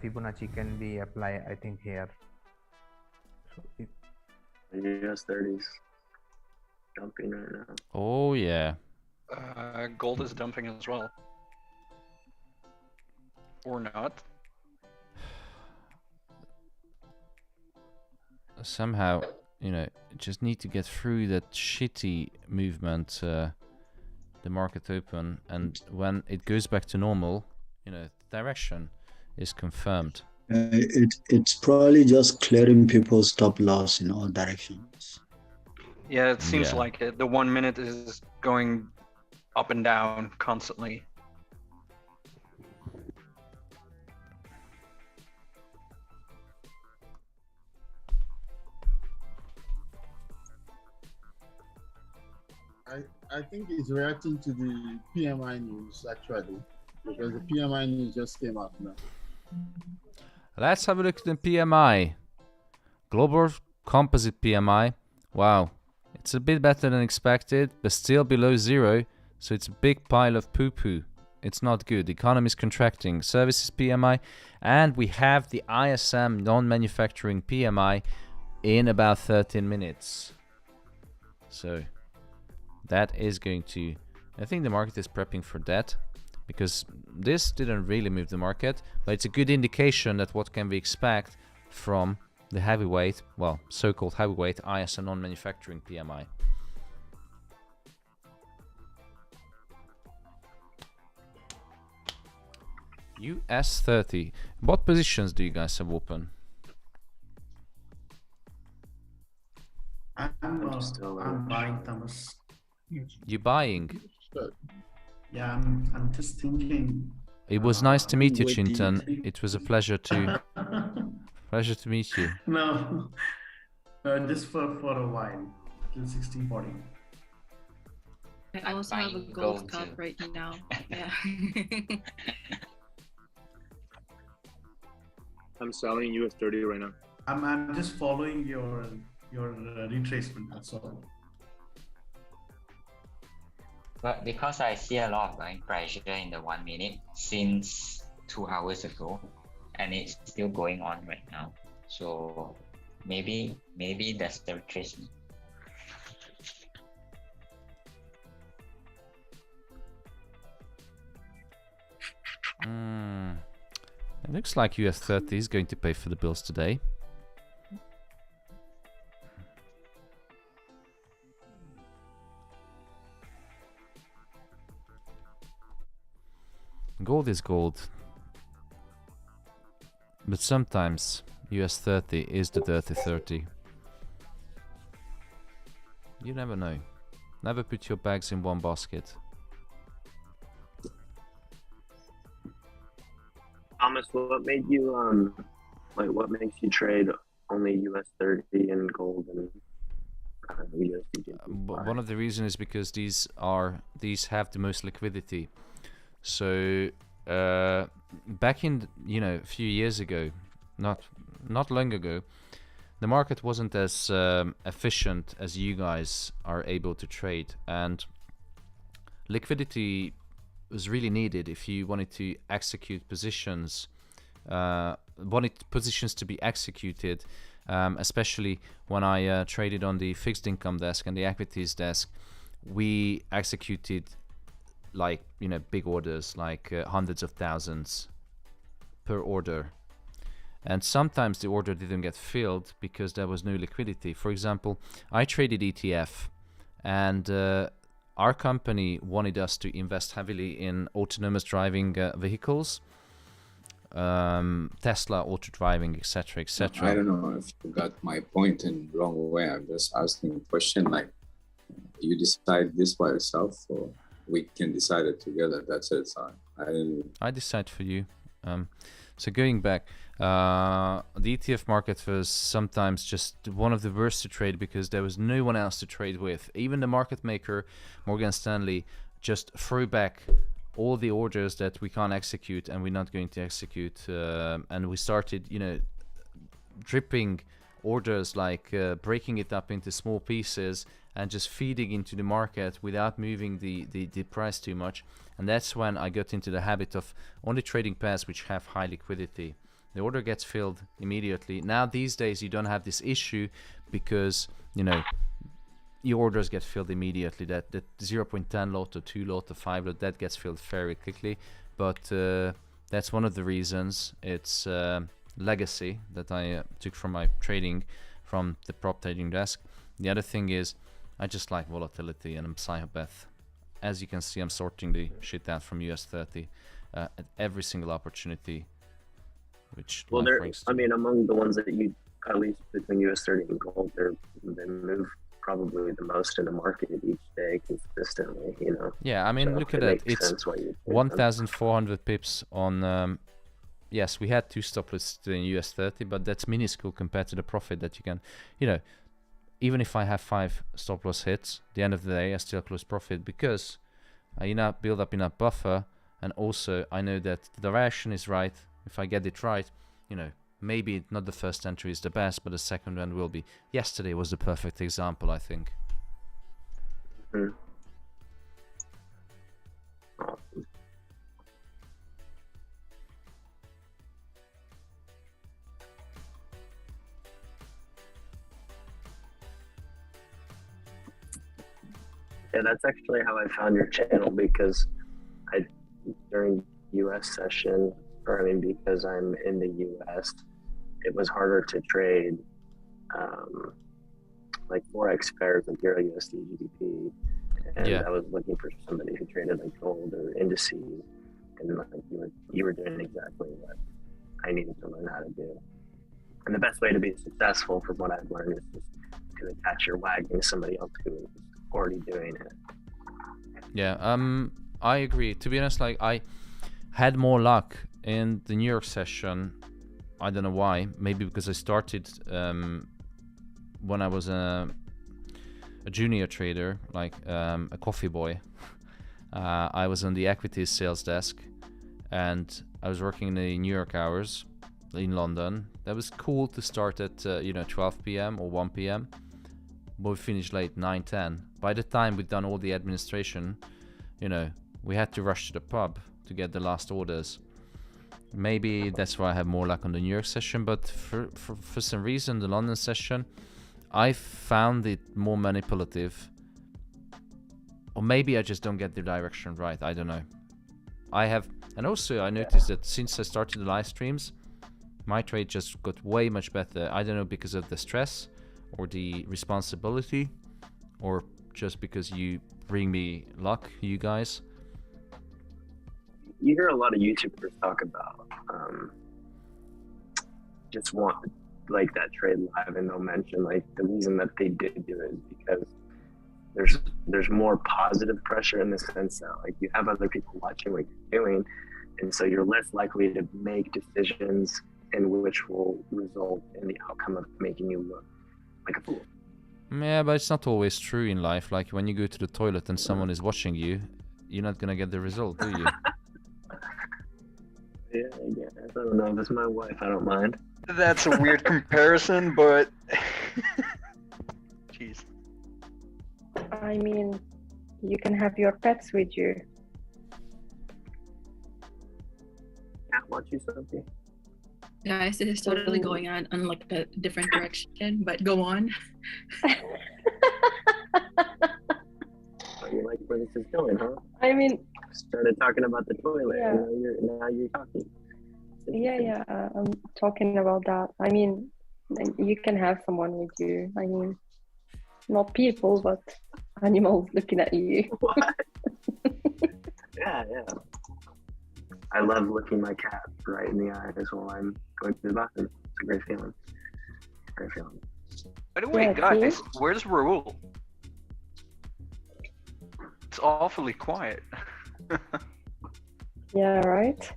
Fibonacci can be applied, I think, here. So US 30s dumping right now. Oh yeah. Gold is dumping as well. Or not. Somehow, you know, just need to get through that shitty movement, the market open, and when it goes back to normal, you know, the direction is confirmed. It's probably just clearing people's stop loss in all directions. Yeah, it seems Yeah. like it. The 1 minute is going up and down constantly. I think it's reacting to the PMI news, actually, because the PMI news just came out now. Let's have a look at the PMI. Global Composite PMI. Wow, it's a bit better than expected, but still below 0. So it's a big pile of poo-poo. It's not good. The economy is contracting. Services PMI, and we have the ISM non-manufacturing PMI in about 13 minutes. So that is going to, I think the market is prepping for that, because this didn't really move the market, but it's a good indication that what can we expect from the heavyweight, well, so-called heavyweight ISM non-manufacturing PMI. US 30. What positions do you guys have open? I'm buying, Thomas. You buying? Yeah, I'm just thinking. It was nice to meet you, wait, Chintan. do you- It was a pleasure to meet you. No, just for a while till 1640. I also have a gold cup right now. Yeah. I'm selling US 30 right now. I'm just following your retracement. That's all. But because I see a lot of buying pressure in the 1 minute since 2 hours ago, and it's still going on right now. So maybe that's the retracement. It looks like US 30 is going to pay for the bills today. Gold is gold, but sometimes US 30 is the dirty 30. You never know. Never put your bags in one basket. Thomas, what made you what makes you trade only US 30 and gold and USD? One of the reasons is because these have the most liquidity. So back in a few years ago, not long ago, the market wasn't as efficient as you guys are able to trade, and liquidity was really needed if you wanted to execute positions, wanted positions to be executed, especially when I traded on the fixed income desk and the equities desk. We executed big orders, like hundreds of thousands per order, And sometimes the order didn't get filled because there was no liquidity. For example, I traded ETF, and our company wanted us to invest heavily in autonomous driving vehicles, Tesla, auto driving, etc., etc. I don't know if you got my point in the wrong way. I'm just asking a question like, you decide this by yourself, or we can decide it together? That's it. So I decide for you. So going back, the ETF market was sometimes just one of the worst to trade because there was no one else to trade with. Even the market maker, Morgan Stanley, just threw back all the orders that we can't execute and we're not going to execute. And we started, dripping orders, like breaking it up into small pieces and just feeding into the market without moving the price too much. And that's when I got into the habit of only trading pairs which have high liquidity. The order gets filled immediately. Now these days you don't have this issue because your orders get filled immediately. That 0.10 lot or 2 lot or 5 lot, that gets filled very quickly. But that's one of the reasons. It's legacy that I took from my trading from the prop trading desk. The other thing is I just like volatility, and I'm psychopath. As you can see, I'm sorting the shit out from US30 at every single opportunity. Which well, among the ones that you, at least between US30 and gold, they move probably the most in the market each day consistently. Yeah, I mean, so look at that. It's 1,400 pips on. Yes, we had 2 stop lists in US30, but that's minuscule compared to the profit that you can, even if I have 5 stop loss hits, at the end of the day, I still close profit because I build up enough buffer, and also I know that the direction is right. If I get it right, maybe not the first entry is the best, but the second one will be. Yesterday was the perfect example, I think. Mm-hmm. Yeah, that's actually how I found your channel, because during US session, because I'm in the US, it was harder to trade like FOREX pairs like Euro USD GDP, and I was looking for somebody who traded like gold or indices, and like you were doing exactly what I needed to learn how to do. And the best way to be successful, from what I've learned, is just to attach your wagon to somebody else who is already doing it. Yeah, I agree. To be honest, like I had more luck in the New York session. I don't know why. Maybe because I started when I was a junior trader, like a coffee boy. I was on the equities sales desk, and I was working in the New York hours in London. That was cool to start at 12 p.m. or 1 p.m. but we finished late, 9-10. By the time we'd done all the administration, we had to rush to the pub to get the last orders. Maybe that's why I have more luck on the New York session, but for some reason the London session, I found it more manipulative. Or maybe I just don't get the direction right, I don't know. And also I noticed that since I started the live streams, my trade just got way much better. I don't know, because of the stress or the responsibility, or just because you bring me luck, you guys. You hear a lot of YouTubers talk about just want like that trade live, and they'll mention like the reason that they did do it is because there's more positive pressure, in the sense that like you have other people watching what you're doing, and so you're less likely to make decisions in which will result in the outcome of making you look like a fool. Yeah, but it's not always true in life. Like when you go to the toilet and someone is watching you, you're not gonna get the result, do you? Yeah, I don't know. If it's my wife, I don't mind. That's a weird comparison, but jeez. I mean, you can have your pets with you. Can't watch you, Sophie. Guys, this is totally going on like a different direction, but go on. You like where this is going, huh? I mean, started talking about the toilet, yeah. and now you're talking. Yeah, I'm talking about that. I mean, you can have someone with you. I mean, not people, but animals looking at you. What? Yeah. I love looking my cat right in the eyes while I'm going to the bathroom. It's a great feeling. Great feeling. By the way, Yeah, guys, see? where's Raul? It's awfully quiet. Yeah, right?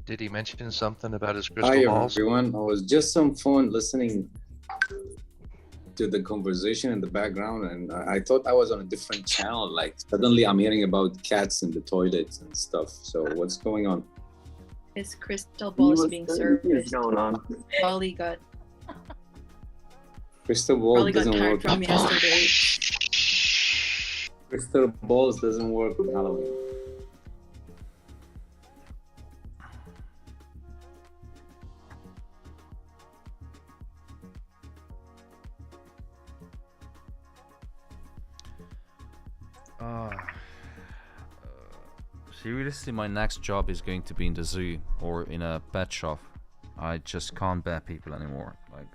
Did he mention something about his crystal Hi balls? everyone. I was just on phone listening to the conversation in the background, and I thought I was on a different channel. Like suddenly, I'm hearing about cats in the toilets and stuff. So what's going on? His crystal balls being serviced. Going on? Probably got Crystal ball probably got doesn't tired work. from yesterday. Crystal balls doesn't work on Halloween. Seriously, my next job is going to be in the zoo or in a pet shop. I just can't bear people anymore. Like,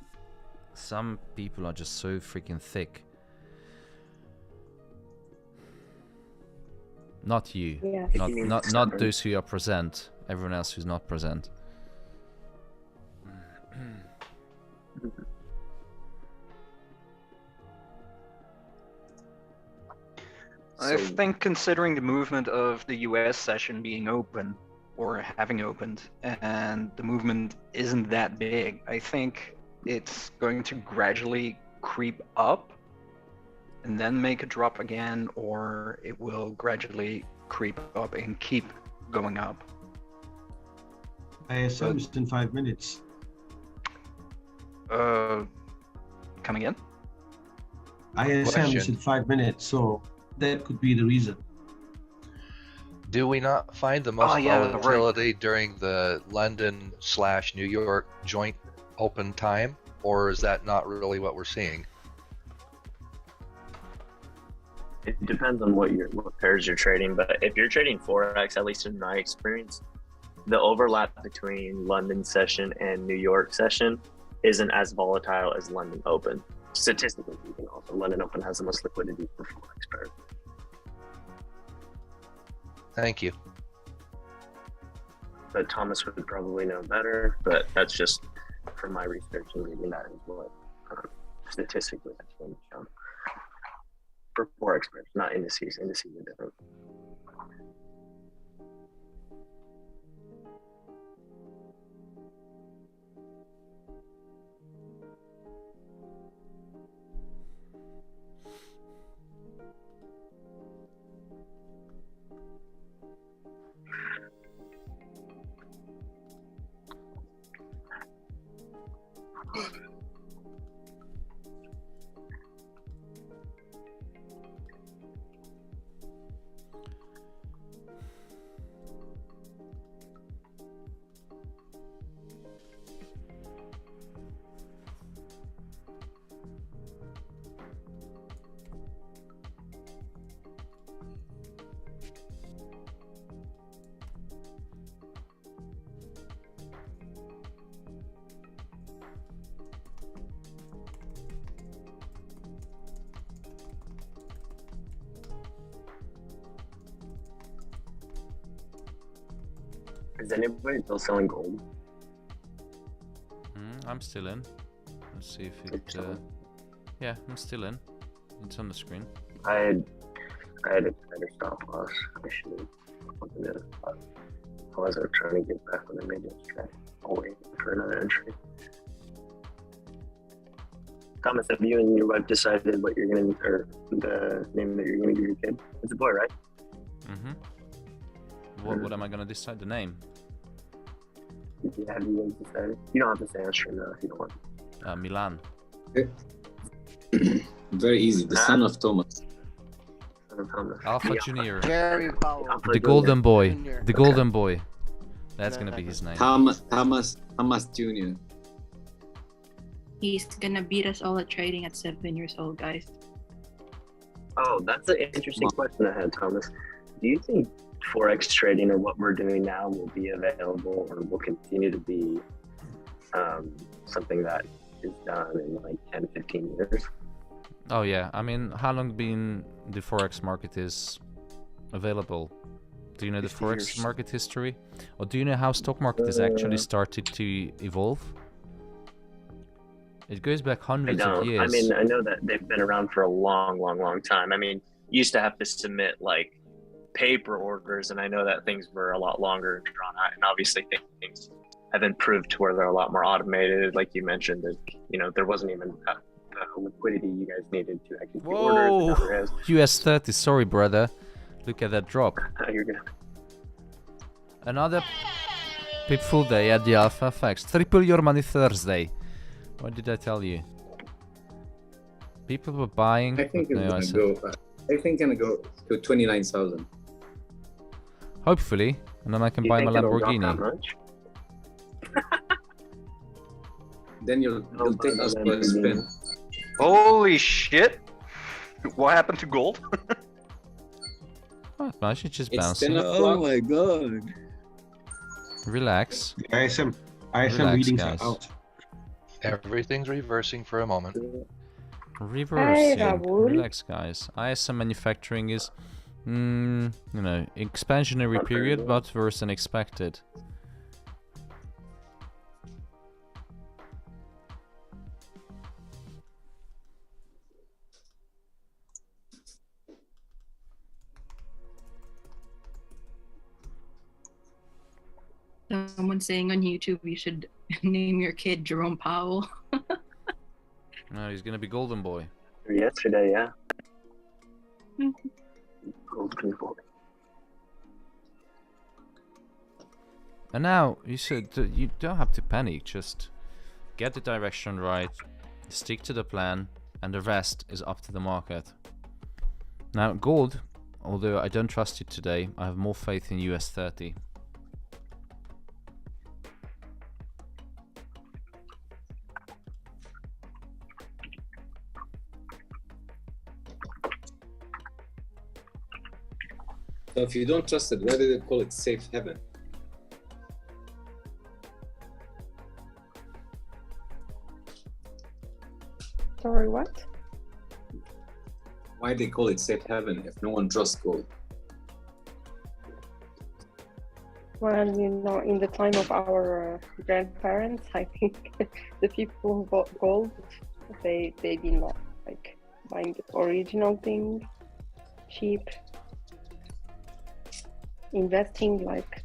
some people are just so freaking thick. Not you. Yeah. Not those who are present. Everyone else who's not present. I think considering the movement of the US session being open, or having opened, and the movement isn't that big, I think it's going to gradually creep up and then make a drop again, or it will gradually creep up and keep going up. ISM is in 5 minutes. Come again? ISM is in 5 minutes, so that could be the reason. Do we not find the most yeah, volatility during the London/New York joint open time, or is that not really what we're seeing? It depends on what pairs you're trading, but if you're trading Forex, at least in my experience, the overlap between London session and New York session isn't as volatile as London Open. Statistically speaking, also London Open has the most liquidity for Forex pairs. Thank you. But Thomas would probably know better, but that's just from my research and reading that as well. Statistically, that's been shown. For Forex pairs, not indices. Indices are different. Is anybody still selling gold? I'm still in. Let's see if it. Yeah, I'm still in. It's on the screen. I had a better stop loss. I should have opened it. I was trying to get back when I made this trade. I'll wait for another entry. Thomas, have you and your wife decided what you're gonna, or the name that you're gonna give your kid? It's a boy, right? What am I gonna decide? The name? Yeah, have you guys decided? You don't have to say on stream now if you don't want. Milan. Very easy. The son of Thomas. Alpha Junior. Jerry Powell. The golden boy. The golden boy. That's gonna be his name. Thomas Junior. He's gonna beat us all at trading at 7 years old, guys. Oh, that's an interesting question I had, Thomas. Do you think forex trading or what we're doing now will be available or will continue to be something that is done in like 10, 15 years. Oh yeah, I mean, how long been the forex market is available? Do you know the forex years. market history, or do you know how stock market has actually started to evolve? It goes back hundreds of years. I mean, I know that they've been around for a long, long, long time. I mean, you used to have to submit like paper orders, and I know that things were a lot longer and drawn out. And obviously, things have improved to where they're a lot more automated. Like you mentioned, that there wasn't even the liquidity you guys needed to execute orders. And now there is. US 30, sorry brother. Look at that drop. You're good. Another pip full day at the Alpha FX. Triple your money Thursday. What did I tell you? People were buying. I think it's gonna go. I think gonna go to 29,000. Hopefully, and then I can buy my Lamborghini. Then you'll take us for a spin. Holy shit! What happened to gold? Oh, I should just It's bounce. 10 Oh my god. Relax. The ISM Relax, readings guys. are out. Everything's reversing for a moment. Reversing. Raoul. Relax, guys. ISM manufacturing is, expansionary period, but worse than expected. Someone saying on YouTube you should name your kid Jerome Powell. No, he's gonna be Golden Boy. Yesterday, yeah. Golden boy. And now you don't have to panic. Just get the direction right, stick to the plan, and the rest is up to the market. Now gold, although I don't trust it today, I have more faith in US 30. So if you don't trust it, why do they call it safe haven? Sorry, what? Why they call it safe haven if no one trusts gold? Well, in the time of our grandparents, I think the people who bought gold, they did not like buying the original thing, cheap. Investing like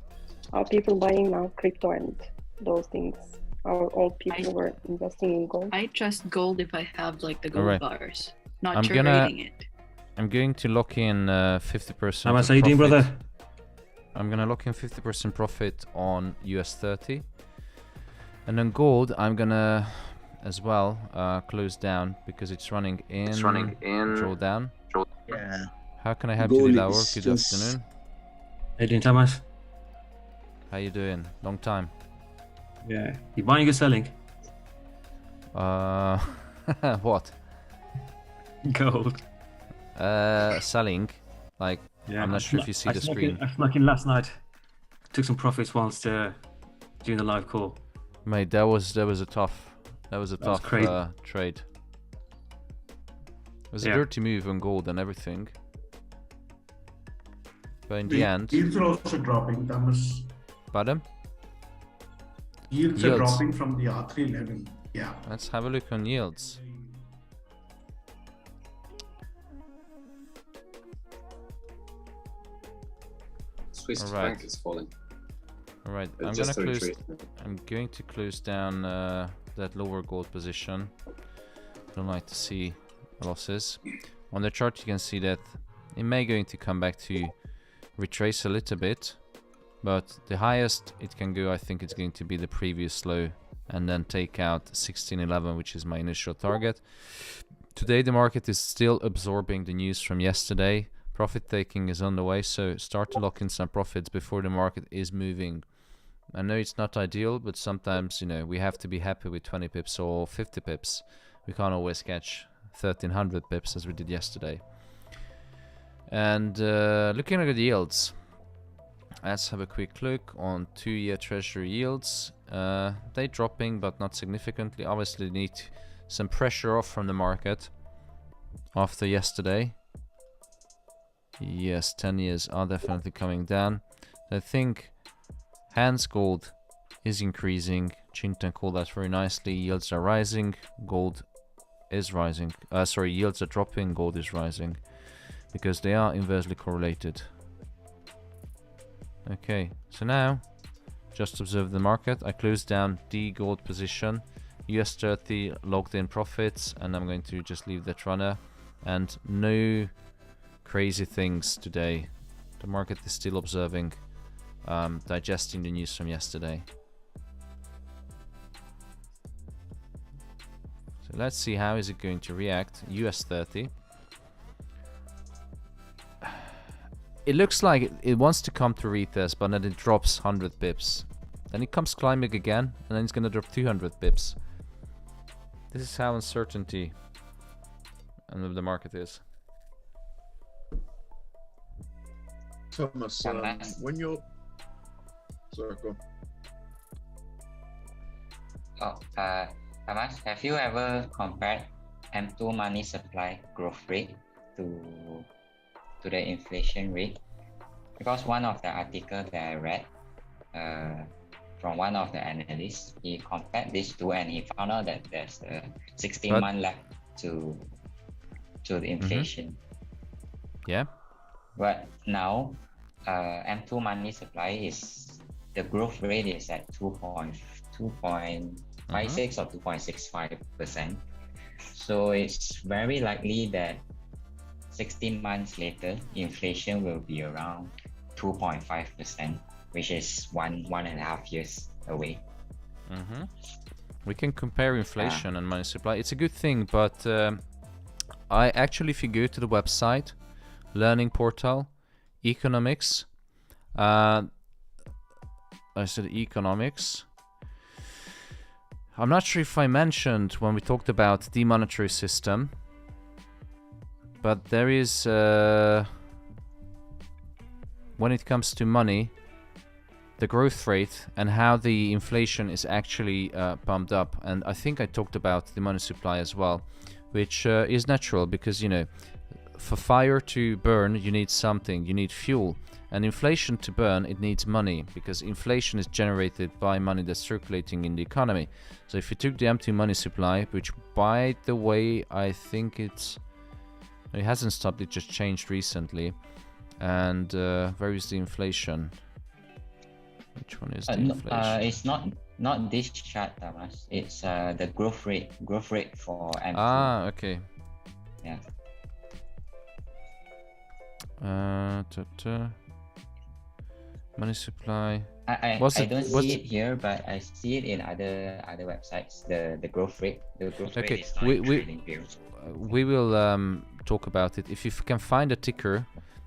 how people buying now crypto and those things. Our old people were investing in gold. I trust gold if I have like the gold Alright. bars, not I'm trading it. I'm going to lock in 50%. How much are you doing, brother? I'm gonna lock in 50% profit on US 30, and then gold I'm gonna as well close down because it's running in. Drawdown. Yeah. How can I help Gold you, Laura? is Good just- afternoon. How you doing, Thomas? How you doing? Long time. Yeah. You buying or selling? What? Gold. Selling. Like, Yeah. I'm not sure if you see the screen. I snuck in last night. Took some profits whilst doing the live call. Mate, that was a tough crazy. trade. It was a Yeah. dirty move on gold and everything. But in the end, Yields are also dropping, Thomas. pardon? Yields are dropping from the R3 level. Yeah. Let's have a look on yields. Swiss Alright. franc is falling. All right, But I'm just gonna a close. retreat. I'm going to close down that lower gold position. Don't like to see losses. On the chart, you can see that it may going to come back to retrace a little bit, but the highest it can go, I think it's going to be the previous low, and then take out 1611, which is my initial target. Today, the market is still absorbing the news from yesterday. Profit taking is on the way, so start to lock in some profits before the market is moving. I know it's not ideal, but sometimes, we have to be happy with 20 pips or 50 pips. We can't always catch 1300 pips as we did yesterday. And looking at the yields, Let's have a quick look on 2-year treasury yields. They're dropping, but not significantly. Obviously need some pressure off from the market after yesterday. Yes, 10 years are definitely coming down. I think Hands gold is increasing. Chintan called that very nicely. Yields are rising. Gold is rising. Yields are dropping. Gold is rising because they are inversely correlated. Okay, so now just observe the market. I closed down the gold position. US 30 logged in profits, and I'm going to just leave that runner. And no crazy things today. The market is still observing, digesting the news from yesterday. So let's see how is it going to react. US 30. It looks like it wants to come to retest, but then it drops 100 pips. Then it comes climbing again, and then it's going to drop 200 pips. This is how uncertainty and the market is. Thomas, when you're... Sorry, go. Thomas, have you ever compared M2 money supply growth rate to the inflation rate? Because one of the articles that I read from one of the analysts, he compared these two and he found out that there's a 16-month left to the inflation. Yeah. But now M2 money supply is, the growth rate is at 2.56 or 2.65%. So it's very likely that 16 months later, inflation will be around 2.5%, which is one and a half years away. We can compare inflation and money supply. It's a good thing, but I actually, if you go to the website, learning portal, economics, I said economics. I'm not sure if I mentioned when we talked about the monetary system, but there is, when it comes to money, the growth rate and how the inflation is actually pumped up. And I think I talked about the money supply as well, which is natural because, you know, for fire to burn, you need something, you need fuel. And inflation to burn, it needs money, because inflation is generated by money that's circulating in the economy. So if you took the empty money supply, which by the way, I think it hasn't stopped, it just changed recently. And where is the inflation? Which one is the inflation? It's not this chart, Thomas. It's the growth rate for M2. Ah, okay. Yeah. Money supply. I don't see it here, but I see it in other websites. The growth rate. The growth rate is not in trading view. We will talk about it. If you can find a ticker,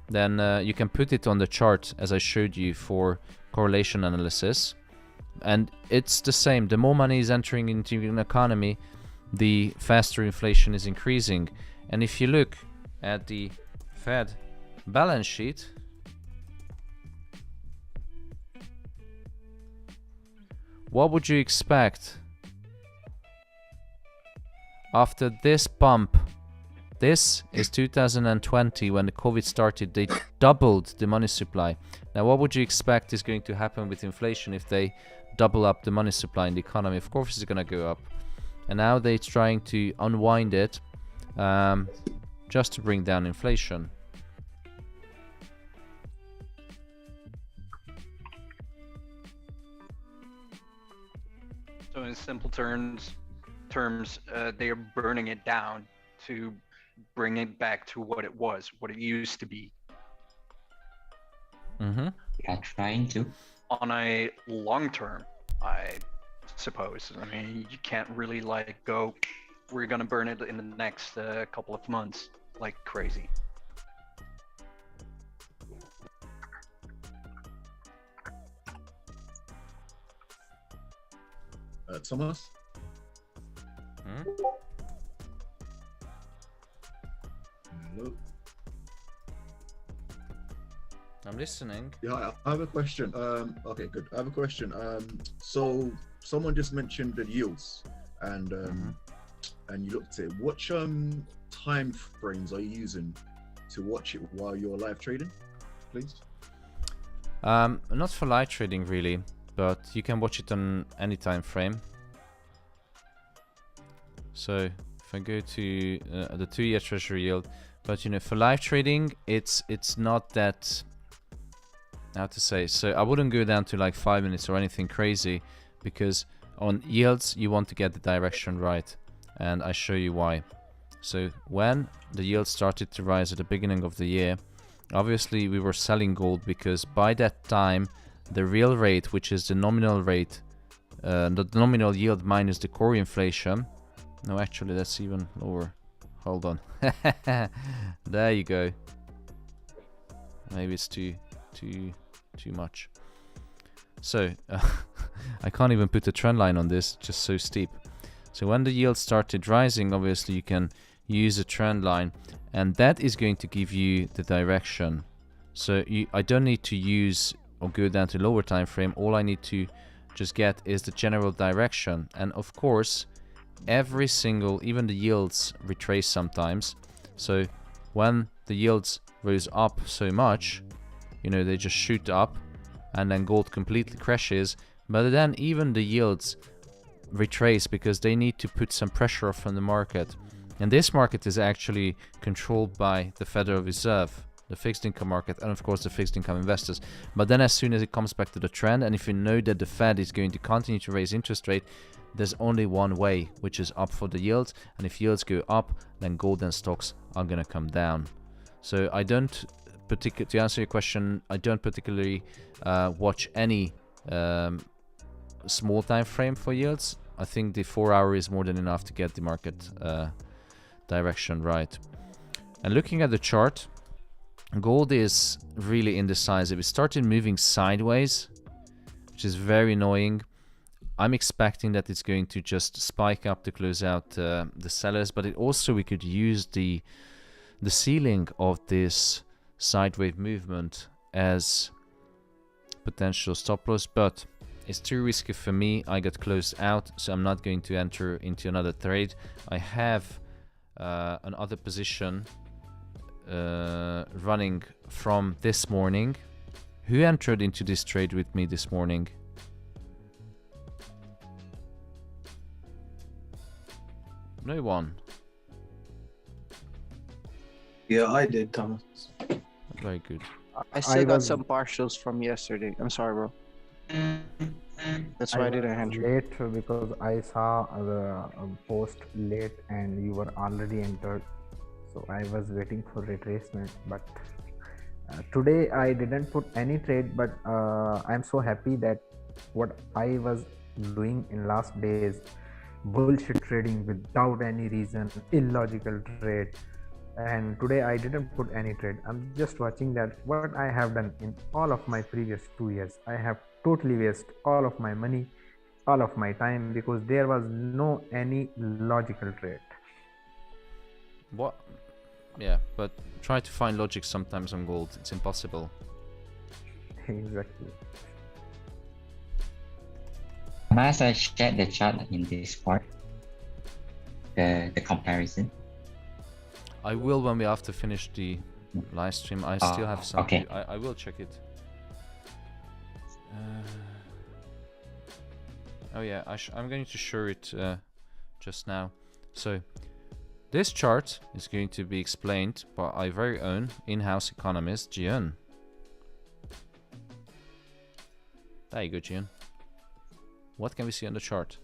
then you can put it on the chart as I showed you for correlation analysis. And it's the same. The more money is entering into an economy, the faster inflation is increasing. And if you look at the Fed balance sheet, what would you expect after this bump? This is 2020 when the COVID started. They doubled the money supply. Now what would you expect is going to happen with inflation if they double up the money supply in the economy? Of course it's going to go up. And now they're trying to unwind it just to bring down inflation. So in simple terms, they are burning it down to bring it back to what it was, what it used to be. Yeah, trying to. On a long term, I suppose. I mean, you can't really like go, we're gonna burn it in the next couple of months like crazy. Thomas? Hello. I'm listening. Yeah, I have a question. Okay, good. I have a question. So someone just mentioned the yields, and and you looked at it. Which time frames are you using to watch it while you're live trading, please? Not for live trading really, but you can watch it on any time frame. So if I go to the 2-year treasury yield, but you know, for live trading, it's not that, how to say, so I wouldn't go down to like 5 minutes or anything crazy, because on yields you want to get the direction right, and I show you why. So when the yield started to rise at the beginning of the year, obviously we were selling gold because by that time the real rate, which is the nominal rate, the nominal yield minus the core inflation, no, actually that's even lower, hold on, there you go, maybe it's too much. So I can't even put a trend line on this, just so steep. So when the yield started rising, obviously you can use a trend line, and that is going to give you the direction. So I don't need to use or go down to lower time frame. All I need to just get is the general direction. And of course, every single, even the yields retrace sometimes. So when the yields rose up so much, you know, they just shoot up, and then gold completely crashes. But then even the yields retrace because they need to put some pressure off from the market. And this market is actually controlled by the Federal Reserve, the fixed income market, and of course the fixed income investors. But then as soon as it comes back to the trend, and if you know that the Fed is going to continue to raise interest rate, there's only one way, which is up for the yields. And if yields go up, then gold and stocks are going to come down. So I don't to answer your question, I don't particularly watch any small time frame for yields. I think the 4-hour is more than enough to get the market direction right. And looking at the chart, gold is really indecisive. It started moving sideways, which is very annoying. I'm expecting that it's going to just spike up to close out the sellers, but it also, we could use the ceiling of this sideways movement as potential stop loss, but it's too risky for me. I got closed out, so I'm not going to enter into another trade. I have another position running from this morning. Who entered into this trade with me this morning? No one. Yeah, I did, Thomas. Very good. I still got some partials from yesterday. I'm sorry, bro. That's why I didn't enter. Late because I saw the post late and you were already entered, so I was waiting for retracement. But today I didn't put any trade, but I'm so happy that what I was doing in last days, bullshit trading without any reason, illogical trade, and today I didn't put any trade. I'm just watching that what I have done in all of my previous 2 years. I have totally wasted all of my money, all of my time, because there was no any logical trade. What? Yeah, but try to find logic sometimes on gold. It's impossible. Exactly. Must I share the chart in Discord? The comparison. I will when we have to finish the live stream. I still have some. Okay. I will check it. Oh yeah, I'm going to show it just now. So this chart is going to be explained by our very own in-house economist, Jian. There you go, Jian. What can we see on the chart?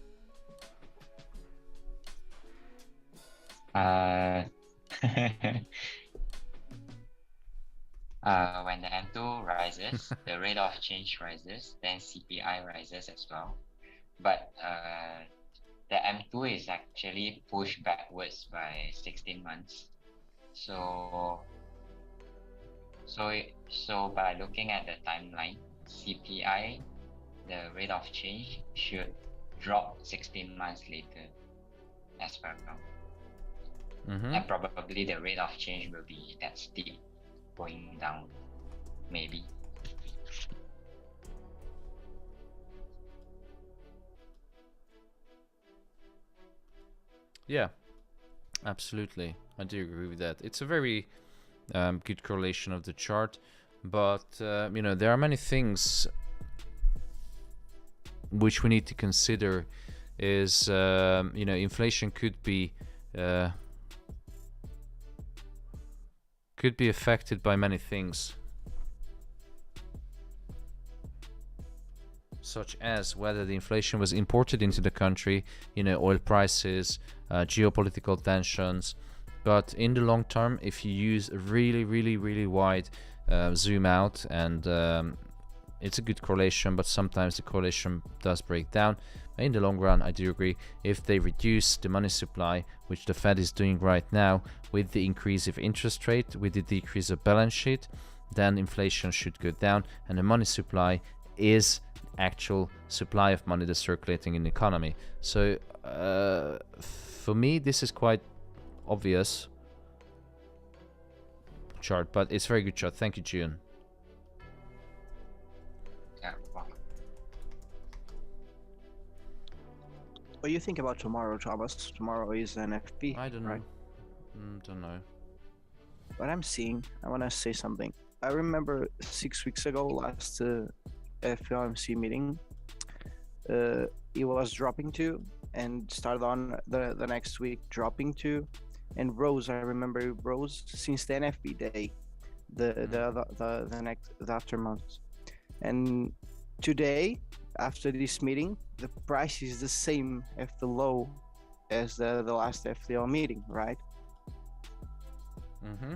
When the M2 rises, the rate of change rises, then CPI rises as well. But the M2 is actually pushed backwards by 16 months. So by looking at the timeline, CPI, the rate of change, should drop 16 months later as per now. And probably the rate of change will be that steep going down. maybe. Yeah, absolutely. I do agree with that. It's a very good correlation of the chart, but you know, there are many things which we need to consider. Is you know, inflation could be affected by many things, such as whether the inflation was imported into the country, you know, oil prices, geopolitical tensions. But in the long term, if you use a really wide zoom out, and it's a good correlation, but sometimes the correlation does break down. In the long run, I do agree, if they reduce the money supply, which the Fed is doing right now, with the increase of interest rate, with the decrease of balance sheet, then inflation should go down, and the money supply is actual supply of money that's circulating in the economy. So for me, this is quite obvious chart, but it's a very good chart. Thank you, June. Yeah. What do you think about tomorrow, Thomas? Tomorrow is NFP. I don't know. Right? Don't know. What I'm seeing, I want to say something. I remember 6 weeks ago, last FOMC meeting, it was dropping too, and started on the next week dropping too, and rose. I remember it rose since the NFP day, the after months, and today after this meeting, the price is the same at the low as the last FTL meeting, right? Mm-hmm.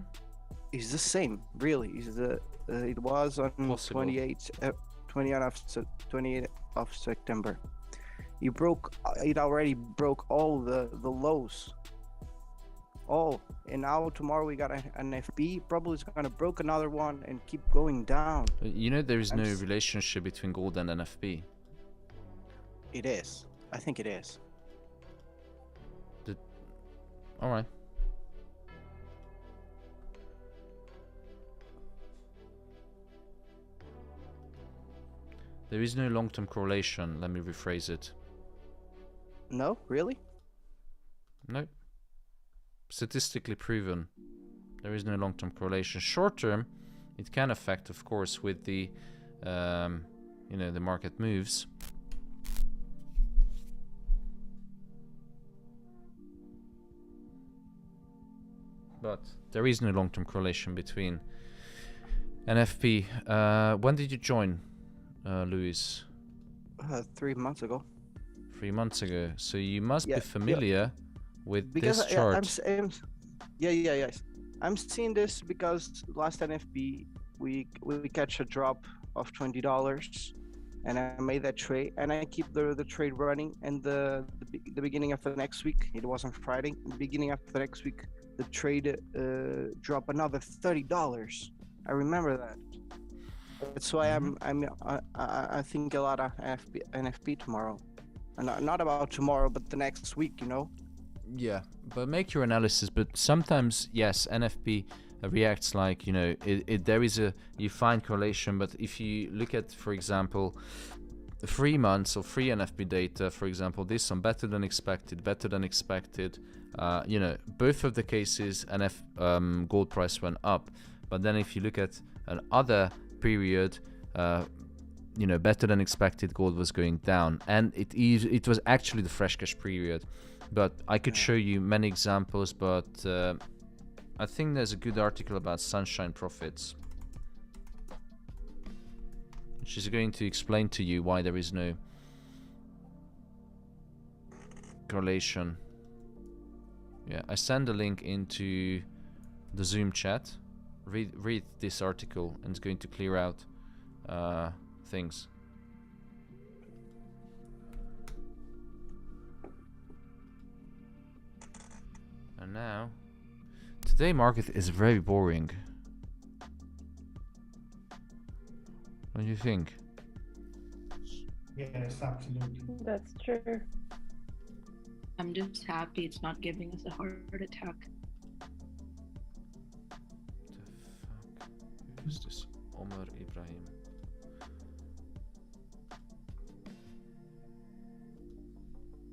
It's the same, really. Is the it was on 28th of September. It already broke all the lows. And now tomorrow we got an FP. Probably it's gonna break another one and keep going down. You know, there is no relationship between gold and NFP. It is. I think it is. All right. There is no long-term correlation. Let me rephrase it. No, really? No. Statistically proven, there is no long-term correlation. Short-term, it can affect, of course, with the, you know, the market moves. But there is no long-term correlation between NFP. When did you join, Luis? 3 months ago. 3 months ago. So you must be familiar with this because chart. Yes. I'm seeing this because last NFP we catch a drop of $20, and I made that trade, and I keep the trade running. And the beginning of the next week, it was on Friday. The beginning of the next week, the trade dropped another $30. I remember that. That's why I think a lot of NFP tomorrow. Not about tomorrow, but the next week, you know. Yeah, but make your analysis. But sometimes, yes, NFP reacts like, you know, there is you find correlation. But if you look at, for example, 3 months of free NFP data, for example, this one better than expected. You know, both of the cases, gold price went up. But then if you look at another period, you know, better than expected, gold was going down, and it was actually the fresh cash period. But I could show you many examples, but I think there's a good article about sunshine profits. She's going to explain to you why there is no correlation. Yeah, I send a link into the Zoom chat. Read this article, and it's going to clear out things. And now, today market is very boring. What do you think? Yes, absolutely. That's true. I'm just happy it's not giving us a heart attack. Who's this? Omar Ibrahim.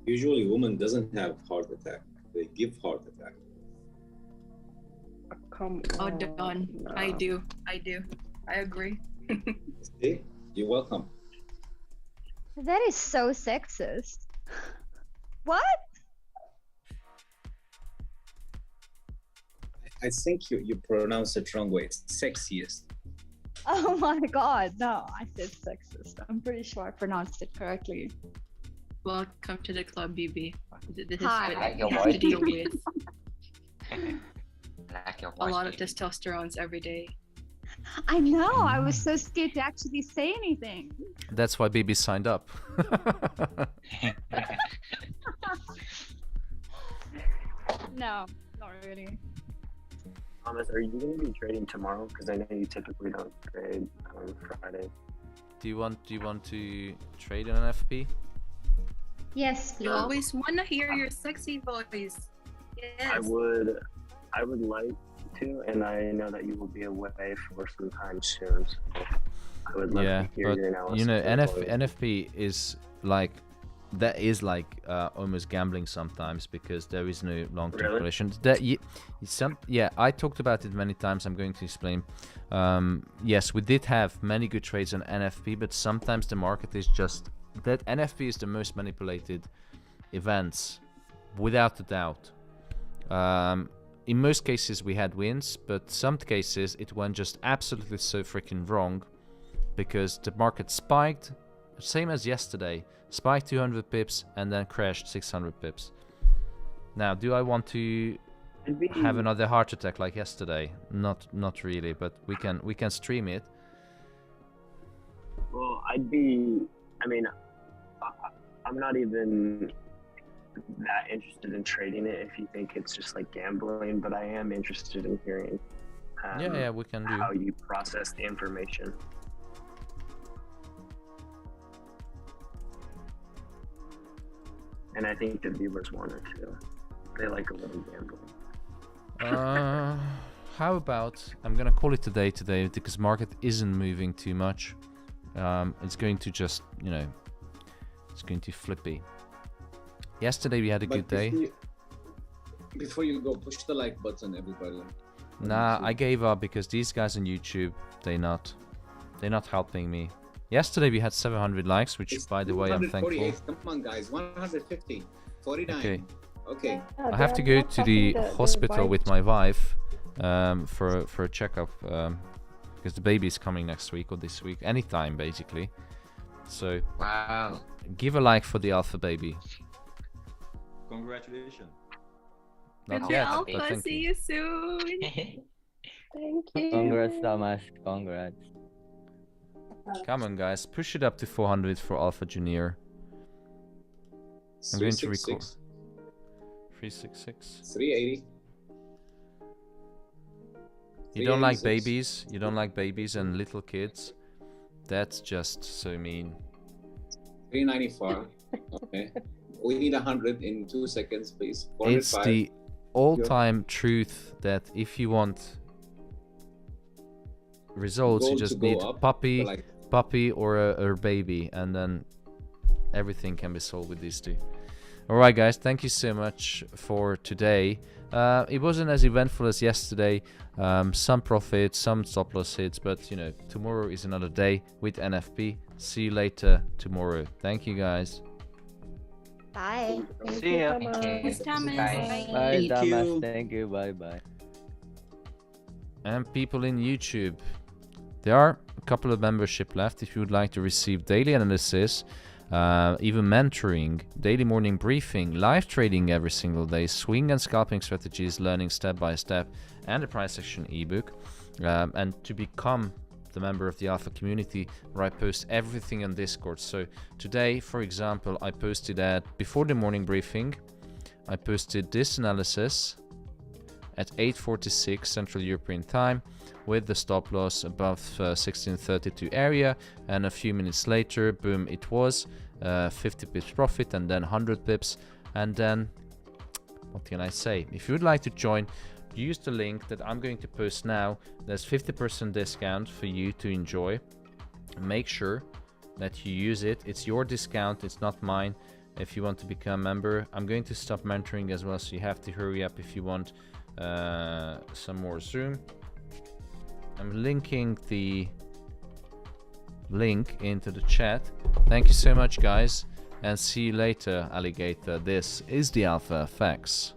Usually, women doesn't have heart attack; they give heart attack. Come Oh, on. done. I do. I agree. See, you're welcome. That is so sexist. What? I think you pronounce it wrong way. It's sexiest. Oh my god, no, I said sexist. I'm pretty sure I pronounced it correctly. Welcome to the club, BB. This is Hi. what Like you your have to voice. deal with. Like your A voice. lot of testosterone every day. I know, I was so scared to actually say anything. That's why BB signed up. No, not really. Thomas, are you going to be trading tomorrow? Because I know you typically don't trade on Friday. Do you want to trade in an FP? Yes, please. You always want to hear your sexy voice. Yes. I would like to, and I know that you will be away for some time soon. So I would love Yeah, to hear but your analysis. you know, as well. NFP is like almost gambling sometimes because there is no long-term Really? correlation. I talked about it many times. I'm going to explain. Yes, we did have many good trades on NFP, but sometimes the market is just that. NFP is the most manipulated events, without a doubt. In most cases we had wins, but some cases it went just absolutely so freaking wrong because the market spiked, same as yesterday, spiked 200 pips and then crashed 600 pips. Now, do I want to have another heart attack like yesterday? Not really, but we can stream it. Well, I'm not even that interested in trading it if you think it's just like gambling, but I am interested in hearing Yeah, we can do. how you process the information. And I think the viewers want it too. They like a little gambling. How about I'm gonna call it today because market isn't moving too much. It's going to just, it's going to flippy. Yesterday we had a good day. Before you go, push the like button, everybody. Nah, I gave up because these guys on YouTube, they're not helping me. Yesterday we had 700 likes, which by the way I'm thankful. 148. Come on, guys. 150. 49. Okay. I have to go to the hospital with my wife for a checkup because the baby is coming next week or this week, anytime basically. So wow, give a like for the alpha baby. Congratulations. Not yet, Alpha, but thank see you. you soon. Thank you. Congrats, Thomas. Congrats. Come on, guys, push it up to 400 for Alpha Junior. I'm going to record 366. 380. You don't like babies? You don't like babies and little kids? That's just so mean. 394. Okay. We need 100 in 2 seconds, please. It's 405. the all-time truth that if you want results, you Gold just to go need up, puppy or a baby, and then everything can be solved with these two. Alright guys, thank you so much for today. It wasn't as eventful as yesterday. Some profits, some stop loss hits, but tomorrow is another day with NFP. See you later tomorrow. Thank you guys. Bye. See ya. Thanks, Thomas. Bye, Thank Thomas. you. Thank you. Bye. And people in YouTube, there are a couple of membership left if you would like to receive daily analysis, even mentoring, daily morning briefing, live trading every single day, swing and scalping strategies, learning step by step, and a price action ebook. And to become the member of the Alpha community, where I post everything on Discord. So today, for example, I posted before the morning briefing, I posted this analysis at 8:46 Central European time with the stop loss above 1632 area, and a few minutes later, boom, it was 50 pips profit and then 100 pips, and then what can I say? If you would like to join, use the link that I'm going to post now. There's 50% discount for you to enjoy. Make sure that you use it. It's your discount, it's not mine. If you want to become a member, I'm going to stop mentoring as well, so you have to hurry up if you want some more Zoom. I'm linking the link into the chat. Thank you so much, guys, and see you later, alligator. This is the Alpha FX.